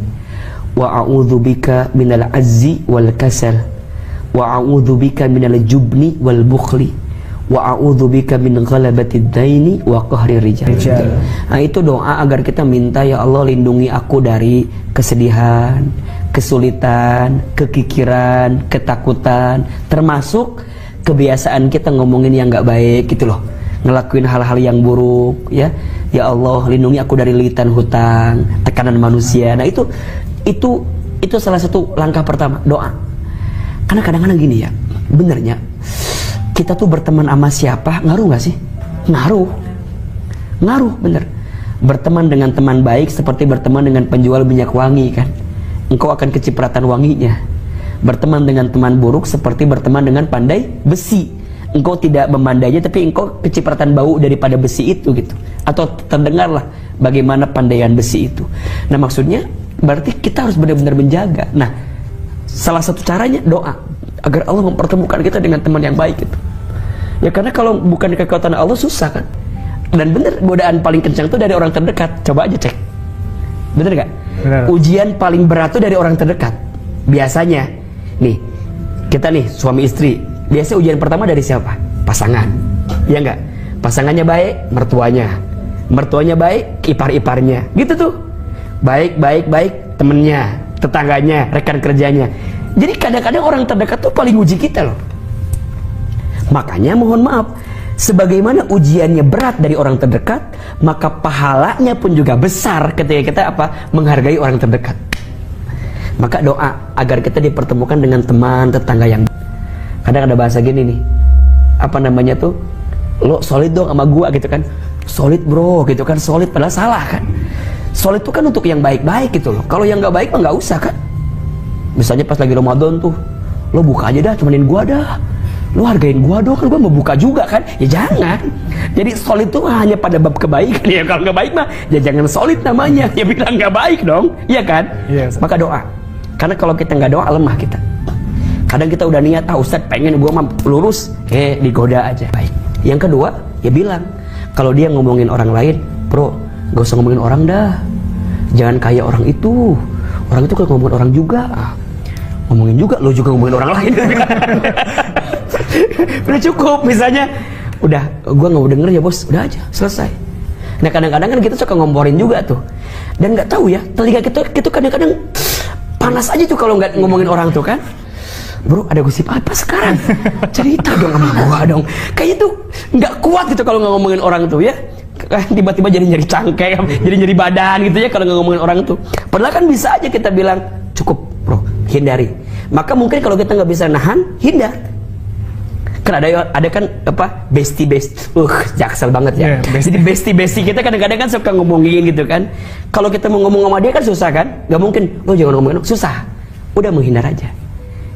wa a'udzubika minal azzi wal kasal wa a'udzubika minal jubni wal bukhli wa a'udzubika min ghalabati daini wa qahri rijal. Nah, itu doa agar kita minta ya Allah lindungi aku dari kesedihan, kesulitan, kekikiran, ketakutan, termasuk kebiasaan kita ngomongin yang nggak baik gitu loh, ngelakuin hal-hal yang buruk ya. Ya Allah lindungi aku dari lilitan hutang, tekanan manusia. Nah itu salah satu langkah pertama, doa. Karena kadang-kadang gini ya, benernya kita tuh berteman sama siapa ngaruh nggak sih? Ngaruh bener. Berteman dengan teman baik seperti berteman dengan penjual minyak wangi kan, engkau akan kecipratan wanginya. Berteman dengan teman buruk seperti berteman dengan pandai besi, engkau tidak memandainya, tapi engkau kecipratan bau daripada besi itu gitu, atau terdengarlah bagaimana pandaian besi itu. Nah maksudnya berarti kita harus benar-benar menjaga. Nah salah satu caranya doa agar Allah mempertemukan kita dengan teman yang baik gitu. Ya karena kalau bukan kekuatan Allah susah kan. Dan bener, godaan paling kencang itu dari orang terdekat. Coba aja cek, bener gak? Bener. Ujian paling berat itu dari orang terdekat. Biasanya nih, kita nih suami istri, biasa ujian pertama dari siapa? Pasangan, ya enggak? Pasangannya baik, mertuanya baik, ipar-iparnya, gitu tuh. Baik, temennya, tetangganya, rekan kerjanya. Jadi kadang-kadang orang terdekat tuh paling uji kita loh. Makanya mohon maaf, sebagaimana ujiannya berat dari orang terdekat, maka pahalanya pun juga besar ketika kita menghargai orang terdekat. Maka doa agar kita dipertemukan dengan teman, tetangga yang. Kadang ada bahasa gini nih, lo solid dong sama gua gitu kan. Solid bro gitu kan, solid padahal salah kan. Solid itu kan untuk yang baik-baik gitu loh. Kalau yang nggak baik mah nggak usah kan. Misalnya pas lagi Ramadan tuh, lo buka aja dah, temenin gua dah, lo hargain gua dong, kan gua mau buka juga kan. Ya jangan. Jadi solid tuh hanya pada bab kebaikan. Ya kalau nggak baik mah ya jangan solid namanya, ya bilang nggak baik dong, iya kan? Yes. Maka doa, karena kalau kita nggak doa lemah kita. Kadang kita udah niat, Ustadz pengen gua mah lurus, digoda aja. Baik. Yang kedua, ya bilang, kalau dia ngomongin orang lain, bro, gak usah ngomongin orang dah, jangan kayak orang itu kalau ngomongin orang juga, ngomongin juga, lo juga ngomongin orang lain. Udah cukup, misalnya, udah, gua nggak mau denger ya bos, udah aja, selesai. Nah kadang-kadang kan kita suka ngomporin juga tuh, dan nggak tahu ya, telinga kita kadang-kadang panas aja tuh kalau nggak ngomongin orang tuh kan. Bro, ada gosip apa sekarang? Cerita dong sama gua dong. Kayaknya tuh nggak kuat gitu kalau nggak ngomongin orang tuh ya. Tiba-tiba jadi nyari cangkeng, jadi nyari badan gitu ya kalau nggak ngomongin orang tuh. Padahal kan bisa aja kita bilang cukup bro, hindari. Maka mungkin kalau kita nggak bisa nahan, hindar. Kan ada kan bestie, jaksel banget ya. Yeah, jadi bestie kita kadang-kadang kan suka ngomongin gitu kan. Kalau kita mau ngomong sama dia kan susah kan? Nggak mungkin, lo jangan ngomongin, susah. Udah menghindar aja.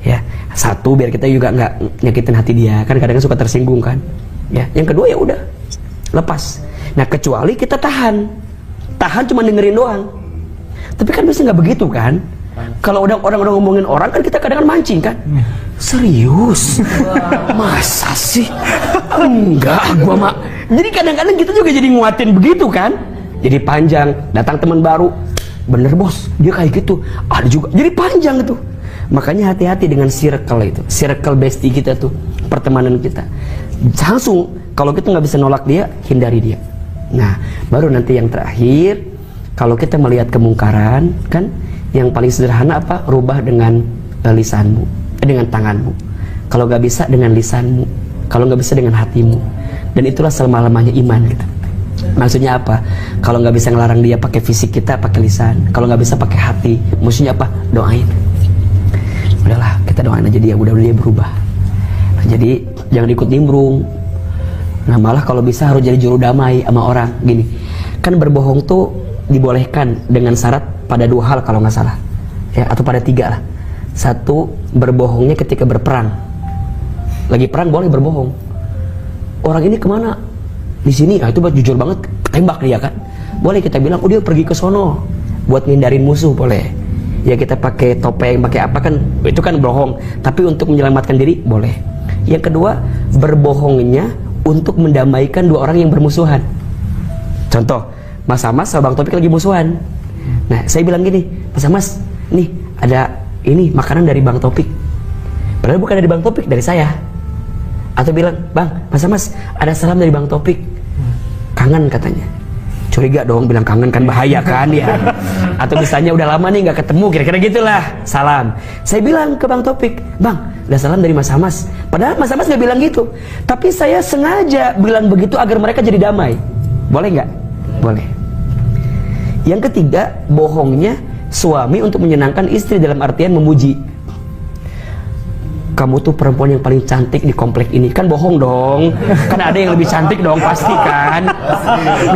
Ya, satu biar kita juga nggak nyakitin hati dia, kan kadang-kadang suka tersinggung kan. Ya, yang kedua ya udah lepas. Nah kecuali kita tahan cuma dengerin doang. Tapi kan biasanya nggak begitu kan. Kalau orang udah ngomongin orang kan kita kadang-kadang mancing kan. Serius? Masa sih? Enggak, gua mah. Jadi kadang-kadang kita juga jadi nguatin begitu kan. Jadi panjang, datang teman baru. Bener bos, dia kayak gitu. Ada juga. Jadi panjang itu. Makanya hati-hati dengan circle itu, circle bestie kita tuh, pertemanan kita. Langsung kalau kita nggak bisa nolak dia, hindari dia. Nah, baru nanti yang terakhir, kalau kita melihat kemungkaran, kan yang paling sederhana rubah dengan lisanmu, dengan tanganmu. Kalau nggak bisa dengan lisanmu, kalau nggak bisa dengan hatimu. Dan itulah selemah-lemahnya iman gitu. Maksudnya apa? Kalau nggak bisa ngelarang dia pakai fisik kita, pakai lisan. Kalau nggak bisa pakai hati, maksudnya apa? Doain. Udahlah, kita doain aja dia, mudah-mudahan dia berubah. Nah, jadi jangan ikut nimbrung. Nah malah kalau bisa harus jadi juru damai sama orang. Gini, kan berbohong tuh dibolehkan dengan syarat pada 2 hal kalau nggak salah, ya, atau pada 3 lah. 1, berbohongnya ketika berperang. Lagi perang boleh berbohong. Orang ini kemana? Di sini, itu jujur banget, tembak dia kan. Boleh kita bilang, dia pergi ke sono buat ngindarin musuh, boleh. Ya kita pakai topeng, pakai apa kan, itu kan bohong. Tapi untuk menyelamatkan diri boleh. Yang kedua, berbohongnya untuk mendamaikan 2 orang yang bermusuhan. Contoh, Mas Hamas sama Bang Topik lagi musuhan. Nah, saya bilang gini, Mas Hamas, nih ada ini makanan dari Bang Topik. Padahal bukan dari Bang Topik, dari saya. Atau bilang, Bang, Mas Hamas, ada salam dari Bang Topik. Kangen katanya. Curiga dong, bilang kangen kan bahaya kan ya. Atau misalnya udah lama nih nggak ketemu, kira-kira gitulah, salam. Saya bilang ke Bang Topik, Bang, ada salam dari Mas Hamas. Padahal Mas Hamas nggak bilang gitu, tapi saya sengaja bilang begitu agar mereka jadi damai. Boleh nggak? Boleh. Yang ketiga, bohongnya suami untuk menyenangkan istri dalam artian memuji. kamu tuh perempuan yang paling cantik di komplek ini. Kan bohong dong, kan ada yang lebih cantik dong pasti kan.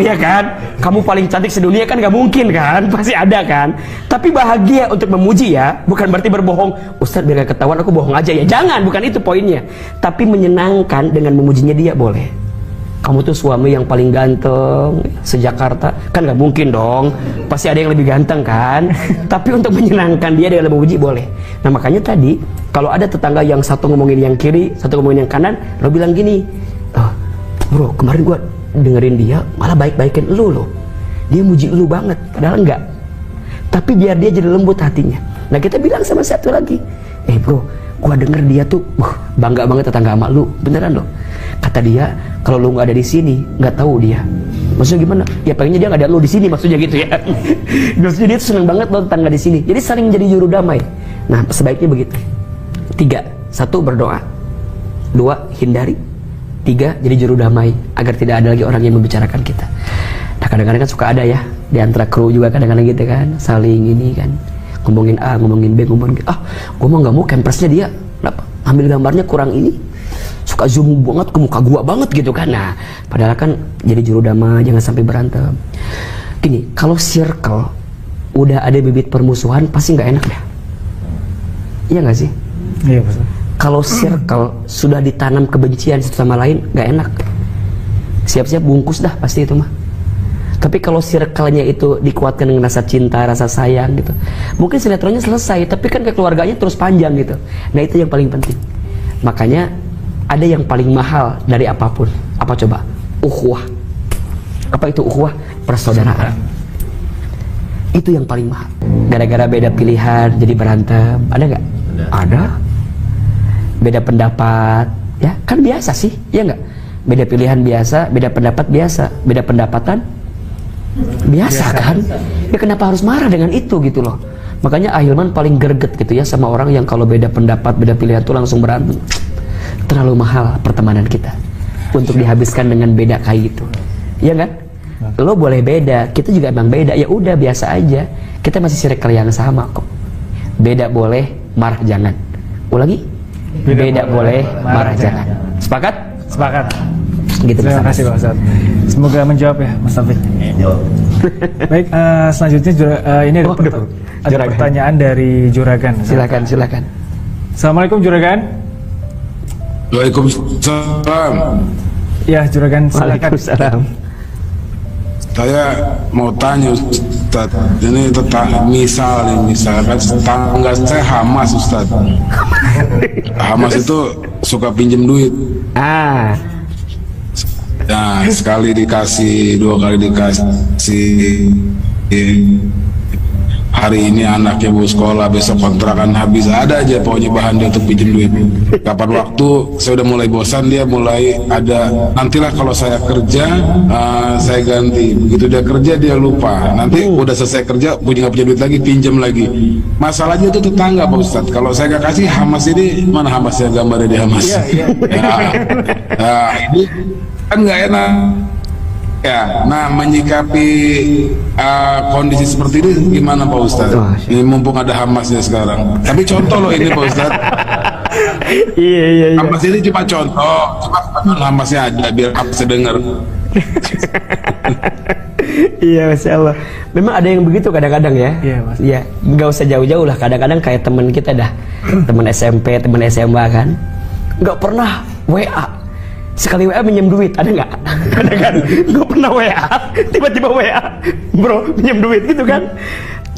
Iya kan, kamu paling cantik sedunia kan gak mungkin kan, pasti ada kan. Tapi bahagia untuk memuji ya, bukan berarti berbohong. Ustadz biar gak ketahuan aku bohong aja ya, jangan, bukan itu poinnya. Tapi menyenangkan dengan memujinya dia boleh. Kamu tuh suami yang paling ganteng se-Jakarta, kan gak mungkin dong, pasti ada yang lebih ganteng kan. Tapi untuk menyenangkan dia dengan memuji boleh. Nah makanya tadi kalau ada tetangga yang satu ngomongin yang kiri, satu ngomongin yang kanan, lo bilang gini, oh, bro kemarin gua dengerin dia malah baik-baikin lu loh, dia muji lu banget, padahal enggak. Tapi biar dia jadi lembut hatinya. Nah kita bilang sama satu lagi, bro, gua denger dia tuh bangga banget tetangga sama lu, beneran loh. Kata dia kalau lu nggak ada di sini nggak tahu dia. Maksudnya gimana? Ya pengennya dia nggak ada lu di sini, maksudnya gitu ya. Maksudnya dia tuh seneng banget lo tetangga di sini. Jadi saling jadi juru damai. Nah sebaiknya begitu. 3, 1 berdoa, 2 hindari, 3 jadi juru damai agar tidak ada lagi orang yang membicarakan kita. Nah kadang-kadang kan suka ada ya di antara kru juga kadang-kadang gitu kan, saling ini kan, ngomongin A, ngomongin B, ngomongin gue mau nggak mau campersnya dia, kenapa? Ambil gambarnya kurang ini, suka zoom banget ke muka gua banget gitu kan. Nah padahal kan jadi juru damai, jangan sampai berantem. Gini, kalau circle udah ada bibit permusuhan pasti nggak enak dah. Iya nggak sih? Iya betul. Kalau circle sudah ditanam kebencian satu sama lain nggak enak, siap-siap bungkus dah pasti itu mah. Tapi kalau circle-nya itu dikuatkan dengan rasa cinta, rasa sayang gitu, mungkin sinetronnya selesai, tapi kan kekeluarganya terus panjang gitu. Nah itu yang paling penting. Makanya ada yang paling mahal dari apapun. Apa coba? Ukhuwah. Apa itu ukhuwah? Persaudaraan. Itu yang paling mahal. Gara-gara beda pilihan jadi berantem, ada nggak? Ada. Beda pendapat, ya kan biasa sih, ya nggak? Beda pilihan biasa, beda pendapat biasa, beda pendapatan biasa kan? Ya kenapa harus marah dengan itu gitu loh? Makanya Ahilman paling greget gitu ya sama orang yang kalau beda pendapat, beda pilihan tuh langsung berantem. Terlalu mahal pertemanan kita untuk dihabiskan dengan beda kayak gitu, ya kan? Lo boleh beda, kita juga emang beda, ya udah biasa aja. Kita masih circle yang sama kok. Beda boleh, marah jangan. Ulangi, beda boleh, marah jangan. Sepakat? Sepakat. Gitu. Terima kasih Pak Ustadz. Semoga menjawab ya Mas Taufik. Baik, selanjutnya ini ada pertanyaan dari Juragan. Silakan. Assalamualaikum Juragan. Waalaikumsalam. Ya Juragan, silakan. Waalaikumsalam. Saya mau tanya Ustaz, ini tentang misalkan tetangga saya Hamas Ustaz. Hamas itu suka pinjem duit. Nah, sekali dikasih, 2 kali dikasih. Hari ini anaknya mau sekolah, besok kontrakan habis, ada aja pokoknya bahan dia untuk pinjem duit. Kapan waktu saya udah mulai bosan, dia mulai ada, nantilah kalau saya kerja saya ganti. Begitu dia kerja dia lupa, nanti udah selesai kerja nggak punya duit lagi, pinjam lagi. Masalahnya itu tetangga Pak Ustadz. Kalau saya nggak kasih, Hamas ini mana Hamasnya, gambarnya di Hamas. Nah, ini kan nggak enak ya. Nah menyikapi kondisi seperti ini gimana Pak Ustadz? Ini mumpung ada Hamasnya sekarang. Tapi contoh loh ini Pak Ustadz. Iya. Hamas ini cuma contoh, cuma Hamasnya ada biar Hamasnya dengar. Iya, Masya Allah. Memang ada yang begitu kadang-kadang ya. Iya, Mas. Ya, nggak usah jauh-jauh lah. Kadang-kadang kayak teman kita dah, teman SMP, teman SMA kan, nggak pernah WA. Sekali WA minjem duit, ada nggak? Ada kan? Gue pernah WA, tiba-tiba WA, bro minjem duit gitu kan?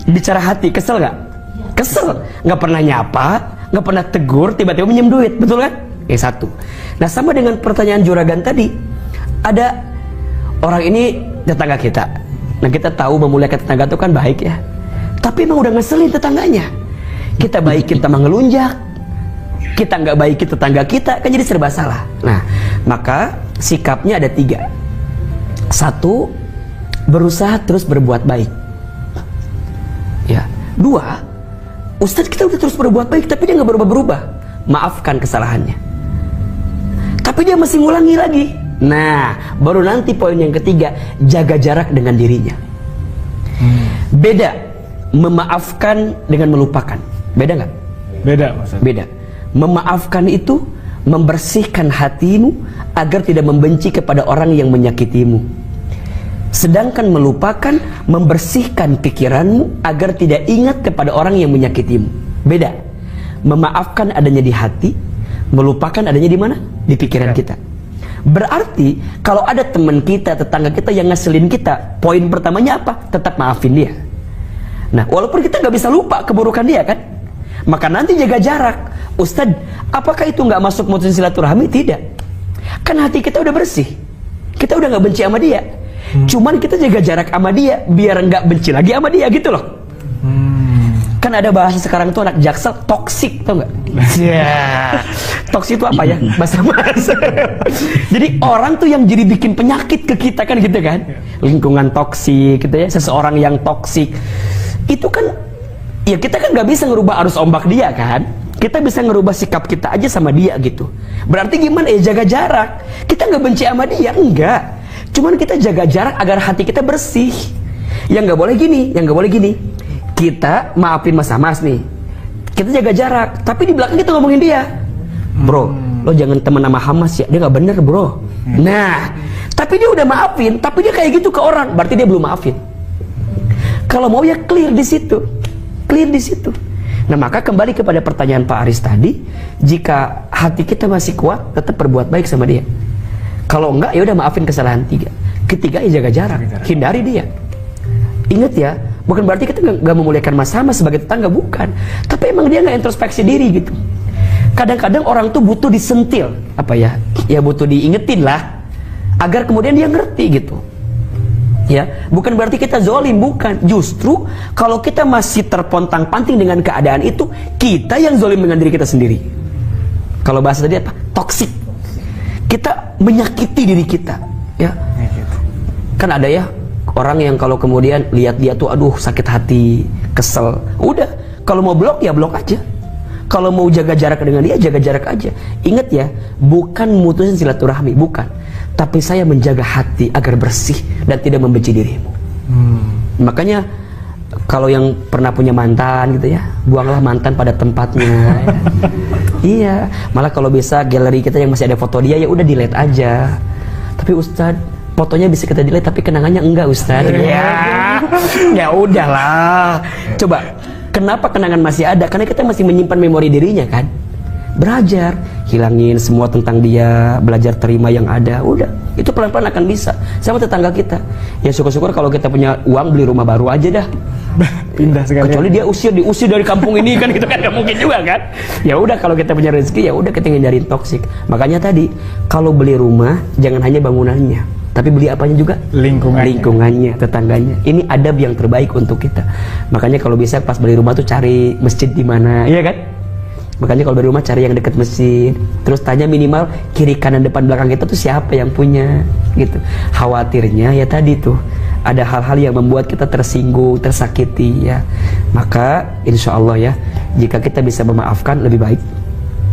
Bicara hati, kesel nggak? Kesel, nggak pernah nyapa, nggak pernah tegur, tiba-tiba minjem duit, betul kan? Satu. Nah sama dengan pertanyaan Juragan tadi, ada orang ini tetangga kita. Nah kita tahu memuliakan tetangga itu kan baik ya, tapi emang udah ngeselin tetangganya. Kita baikin tambah ngelunjak, kita nggak baikin tetangga kita, kan jadi serba salah. Nah maka sikapnya ada 3. 1, berusaha terus berbuat baik ya. 2, Ustadz kita udah terus berbuat baik tapi dia nggak berubah-berubah, maafkan kesalahannya, tapi dia masih ngulangi lagi. Nah baru nanti poin yang ketiga, jaga jarak dengan dirinya. Beda memaafkan dengan melupakan, beda nggak? Beda Mas. Beda. Memaafkan itu membersihkan hatimu agar tidak membenci kepada orang yang menyakitimu. Sedangkan melupakan membersihkan pikiranmu agar tidak ingat kepada orang yang menyakitimu. Beda. Memaafkan adanya di hati, melupakan adanya di mana? Di pikiran kita. Berarti kalau ada teman kita, tetangga kita yang ngeselin kita, poin pertamanya apa? Tetap maafin dia. Nah, walaupun kita nggak bisa lupa keburukan dia kan, maka nanti jaga jarak. Ustadz, apakah itu nggak masuk mutusin silaturahmi? Tidak. Kan hati kita udah bersih, kita udah nggak benci sama dia. Cuman kita jaga jarak sama dia biar nggak benci lagi sama dia gitu loh. Kan ada bahasa sekarang tuh anak Jaksel toksik, tau nggak? Toksik itu apa ya? Bahasa. Jadi orang tuh yang jadi bikin penyakit ke kita kan gitu kan? Lingkungan toksik gitu ya, seseorang yang toksik. Itu kan ya kita kan nggak bisa ngerubah arus ombak dia kan? Kita bisa ngerubah sikap kita aja sama dia gitu. Berarti gimana ya? Jaga jarak. Kita nggak benci sama dia, enggak. Cuman kita jaga jarak agar hati kita bersih. Yang nggak boleh gini, kita maafin Mas nih, kita jaga jarak, tapi di belakang kita ngomongin dia, bro, lo jangan temen sama Hamas ya, dia nggak bener bro. Nah, tapi dia udah maafin, tapi dia kayak gitu ke orang, berarti dia belum maafin. Kalau mau ya clear di situ. Nah, maka kembali kepada pertanyaan Pak Aris tadi, jika hati kita masih kuat, tetap berbuat baik sama dia. Kalau enggak, ya udah maafin kesalahan ketiga ya jaga jarak, hindari dia. Ingat ya, bukan berarti kita nggak memuliakan Mas Hamas sebagai tetangga, bukan. Tapi emang dia nggak introspeksi diri gitu. Kadang-kadang orang tuh butuh disentil, ya butuh diingetin lah, agar kemudian dia ngerti gitu. Ya, bukan berarti kita zolim, bukan. Justru kalau kita masih terpontang-panting dengan keadaan itu, kita yang zolim dengan diri kita sendiri. Kalau bahasa tadi apa? Toksik. Kita menyakiti diri kita. Ya, kan ada ya orang yang kalau kemudian lihat dia tuh aduh sakit hati, kesel, udah kalau mau blok ya blok aja. Kalau mau jaga jarak dengan dia, jaga jarak aja. Ingat ya, bukan mutusin silaturahmi, bukan. Tapi saya menjaga hati agar bersih dan tidak membenci dirimu. Makanya kalau yang pernah punya mantan gitu ya, buanglah mantan pada tempatnya. Ya. Iya, malah kalau bisa galeri kita yang masih ada foto dia ya udah delete aja. Tapi Ustadz, fotonya bisa kita delete tapi kenangannya enggak Ustadz. Ya udahlah. Coba, kenapa kenangan masih ada? Karena kita masih menyimpan memori dirinya kan. Belajar, hilangin semua tentang dia, belajar terima yang ada. Udah, itu pelan-pelan akan bisa. Sama tetangga kita. Ya syukur-syukur kalau kita punya uang beli rumah baru aja dah. Pindah sekali. Kecuali dia diusir dari kampung ini kan, gitu kan nggak mungkin juga kan. Ya udah, kalau kita punya rezeki ya udah kita hindarin toksik. Makanya tadi kalau beli rumah jangan hanya bangunannya, tapi beli apanya juga? Lingkungannya, tetangganya. Ini adab yang terbaik untuk kita. Makanya kalau bisa pas beli rumah tuh cari masjid di mana, iya kan? Makanya kalau beli rumah cari yang dekat masjid. Terus tanya minimal kiri kanan depan belakang kita tuh siapa yang punya, gitu. Khawatirnya ya tadi tuh ada hal-hal yang membuat kita tersinggung, tersakiti ya. Maka insya Allah ya, jika kita bisa memaafkan lebih baik.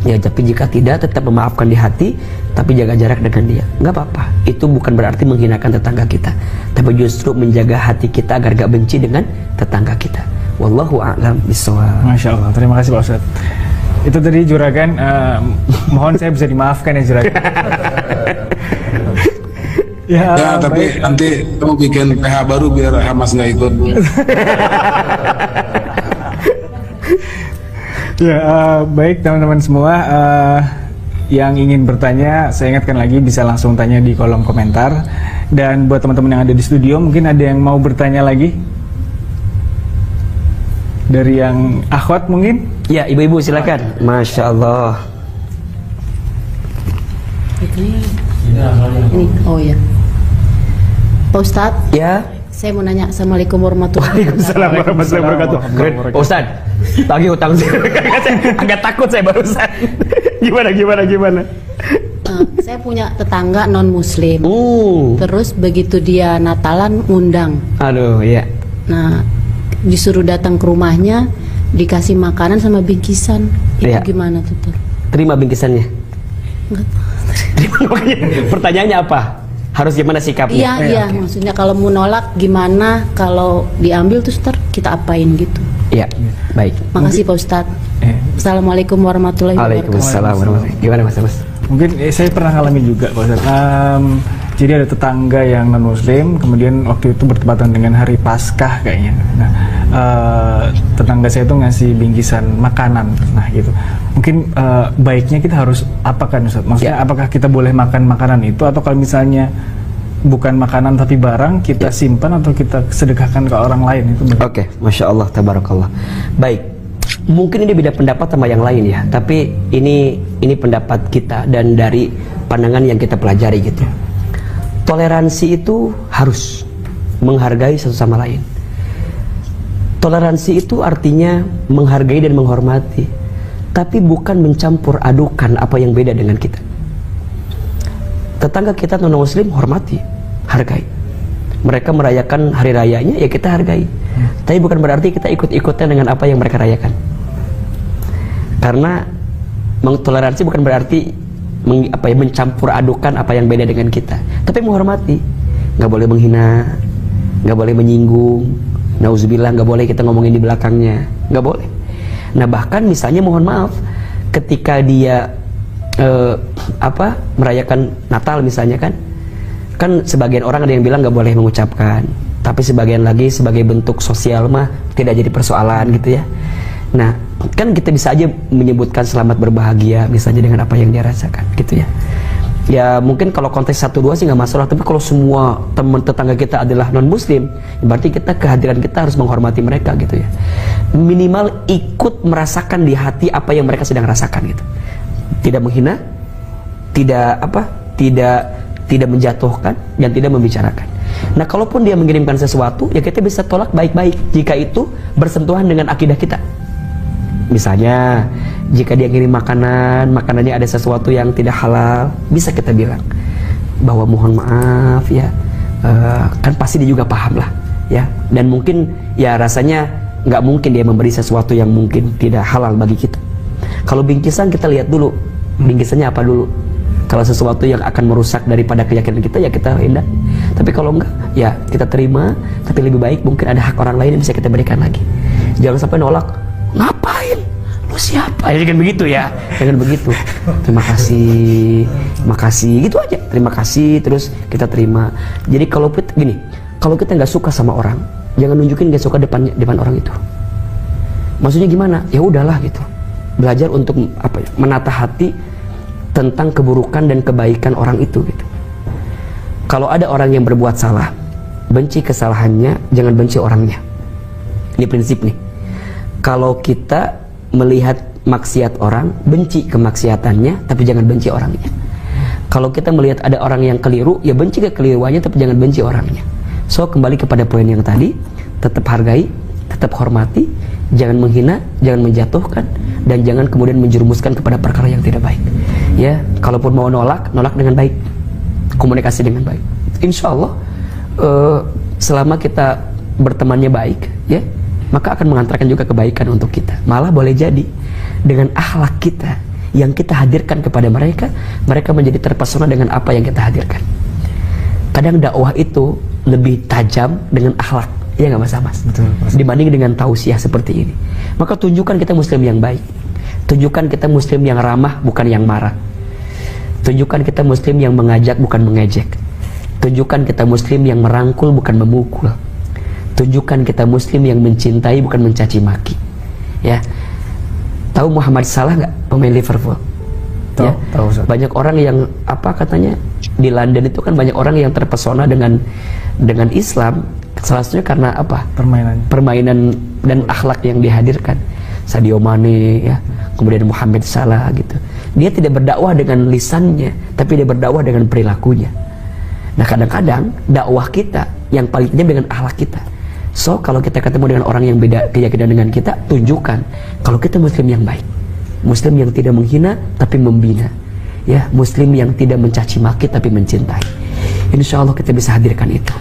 Ya, tapi jika tidak, tetap memaafkan di hati, tapi jaga jarak dengan dia. Nggak apa-apa. Itu bukan berarti menghinakan tetangga kita, tapi justru menjaga hati kita agar gak benci dengan tetangga kita. Wallahu a'lam bishawab. Masya Allah, terima kasih Pak Ustadz. Itu tadi Juragan, mohon saya bisa dimaafkan ya Juragan. Ya, tapi nanti kamu bikin PH baru biar Hamas nggak ikut. Ya, baik teman-teman semua, yang ingin bertanya, saya ingatkan lagi bisa langsung tanya di kolom komentar. Dan buat teman-teman yang ada di studio, mungkin ada yang mau bertanya lagi? Dari yang akhwat mungkin? Ya, ibu-ibu silakan. Masya Allah. Ini, oh ya, Pak Ustadz. Ya. Saya mau nanya, Assalamualaikum warahmatullahi wabarakatuh. Waalaikumsalam warahmatullahi wabarakatuh. Pak Ustadz, lagi utang agak takut saya barusan. Gimana? Saya punya tetangga non Muslim. Terus begitu dia Natalan ngundang. Aduh, ya. Nah, disuruh datang ke rumahnya, dikasih makanan sama bingkisan. Itu Ya. gimana tuh? Terima bingkisannya. Enggak. Pertanyaannya apa? Harus gimana sikapnya? Iya, maksudnya kalau mau nolak gimana, kalau diambil terus kita apain gitu. Iya, baik. Makasih Pak Ustadz. Assalamualaikum warahmatullahi wabarakatuh. Waalaikumsalam warahmatullahi. Gimana Mas? Mungkin saya pernah ngalamin juga Pak Ustaz. Jadi ada tetangga yang non muslim, kemudian waktu itu bertepatan dengan hari Paskah kayaknya. Nah, tetangga saya itu ngasih bingkisan makanan. Nah gitu. Mungkin baiknya kita harus apakan Ustaz? Maksudnya apakah kita boleh makan makanan itu, atau kalau misalnya bukan makanan tapi barang, kita simpan atau kita sedekahkan ke orang lain itu? Oke, Masya Allah, tabarakallah. Baik, mungkin ini beda pendapat sama yang lain ya, tapi ini pendapat kita dan dari pandangan yang kita pelajari gitu. Toleransi itu harus menghargai satu sama lain. Toleransi itu artinya menghargai dan menghormati, tapi bukan mencampur adukan apa yang beda dengan kita. Tetangga kita non muslim, hormati, hargai. Mereka merayakan hari rayanya, ya kita hargai. Tapi bukan berarti kita ikut-ikutan dengan apa yang mereka rayakan. Karena toleransi bukan berarti mencampur adukan apa yang beda dengan kita, tapi menghormati. Nggak boleh menghina, nggak boleh menyinggung, nauzubillah, nggak boleh kita ngomongin di belakangnya, nggak boleh. Nah bahkan misalnya mohon maaf, ketika dia merayakan Natal misalnya kan sebagian orang ada yang bilang nggak boleh mengucapkan, tapi sebagian lagi sebagai bentuk sosial mah tidak jadi persoalan gitu ya. Nah kan kita bisa aja menyebutkan selamat berbahagia misalnya dengan apa yang dia rasakan gitu ya. Ya mungkin kalau konteks 1-2 sih nggak masalah, tapi kalau semua teman tetangga kita adalah non muslim, berarti kehadiran kita harus menghormati mereka gitu ya. Minimal ikut merasakan di hati apa yang mereka sedang rasakan gitu. Tidak menghina, tidak menjatuhkan, dan tidak membicarakan. Nah kalaupun dia mengirimkan sesuatu, ya kita bisa tolak baik-baik jika itu bersentuhan dengan akidah kita. Misalnya jika dia ngirim makanannya ada sesuatu yang tidak halal, bisa kita bilang bahwa mohon maaf ya, kan pasti dia juga paham lah ya, dan mungkin ya rasanya nggak mungkin dia memberi sesuatu yang mungkin tidak halal bagi kita. Kalau bingkisan kita lihat dulu bingkisannya apa dulu. Kalau sesuatu yang akan merusak daripada keyakinan kita, ya kita hindari. Tapi kalau enggak, ya kita terima. Tapi lebih baik mungkin ada hak orang lain yang bisa kita berikan lagi. Jangan sampai nolak. Ngapain? Lu siapa? Ya, jangan begitu ya. Jangan begitu. Terima kasih, gitu aja. Terima kasih, terus kita terima. Jadi kalau kita nggak suka sama orang, jangan nunjukin nggak suka depan orang itu. Maksudnya gimana? Ya udahlah gitu. Belajar untuk menata hati tentang keburukan dan kebaikan orang itu gitu. Kalau ada orang yang berbuat salah, benci kesalahannya, jangan benci orangnya. Ini prinsip nih. Kalau kita melihat maksiat orang, benci kemaksiatannya, tapi jangan benci orangnya. Kalau kita melihat ada orang yang keliru, ya benci kekeliruannya, tapi jangan benci orangnya. So kembali kepada poin yang tadi, tetap hargai, tetap hormati, jangan menghina, jangan menjatuhkan, dan jangan kemudian menjerumuskan kepada perkara yang tidak baik. Ya, kalaupun mau nolak dengan baik, komunikasi dengan baik. Insya Allah selama kita bertemannya baik, ya, maka akan mengantarkan juga kebaikan untuk kita. Malah boleh jadi dengan akhlak kita yang kita hadirkan kepada mereka, mereka menjadi terpesona dengan apa yang kita hadirkan. Kadang dakwah itu lebih tajam dengan akhlak, ya nggak Mas? Betul. Dibanding dengan tausiah seperti ini. Maka tunjukkan kita muslim yang baik, tunjukkan kita muslim yang ramah bukan yang marah, tunjukkan kita muslim yang mengajak bukan mengejek, tunjukkan kita muslim yang merangkul bukan memukul, tunjukkan kita muslim yang mencintai bukan mencaci maki. Ya, tahu Muhammad Salah nggak, pemain Liverpool? Ya, tahu. Banyak orang yang katanya di London itu kan banyak orang yang terpesona dengan Islam, salah satunya karena permainan dan akhlak yang dihadirkan. Sadio Mane ya, kemudian Muhammad Salah gitu. Dia tidak berdakwah dengan lisannya, tapi dia berdakwah dengan perilakunya. Nah kadang-kadang dakwah kita yang paling tajam dengan akhlak kita. So kalau kita ketemu dengan orang yang beda keyakinan dengan kita, tunjukkan kalau kita muslim yang baik, muslim yang tidak menghina tapi membina, ya, muslim yang tidak mencaci maki tapi mencintai. Insya Allah kita bisa hadirkan itu.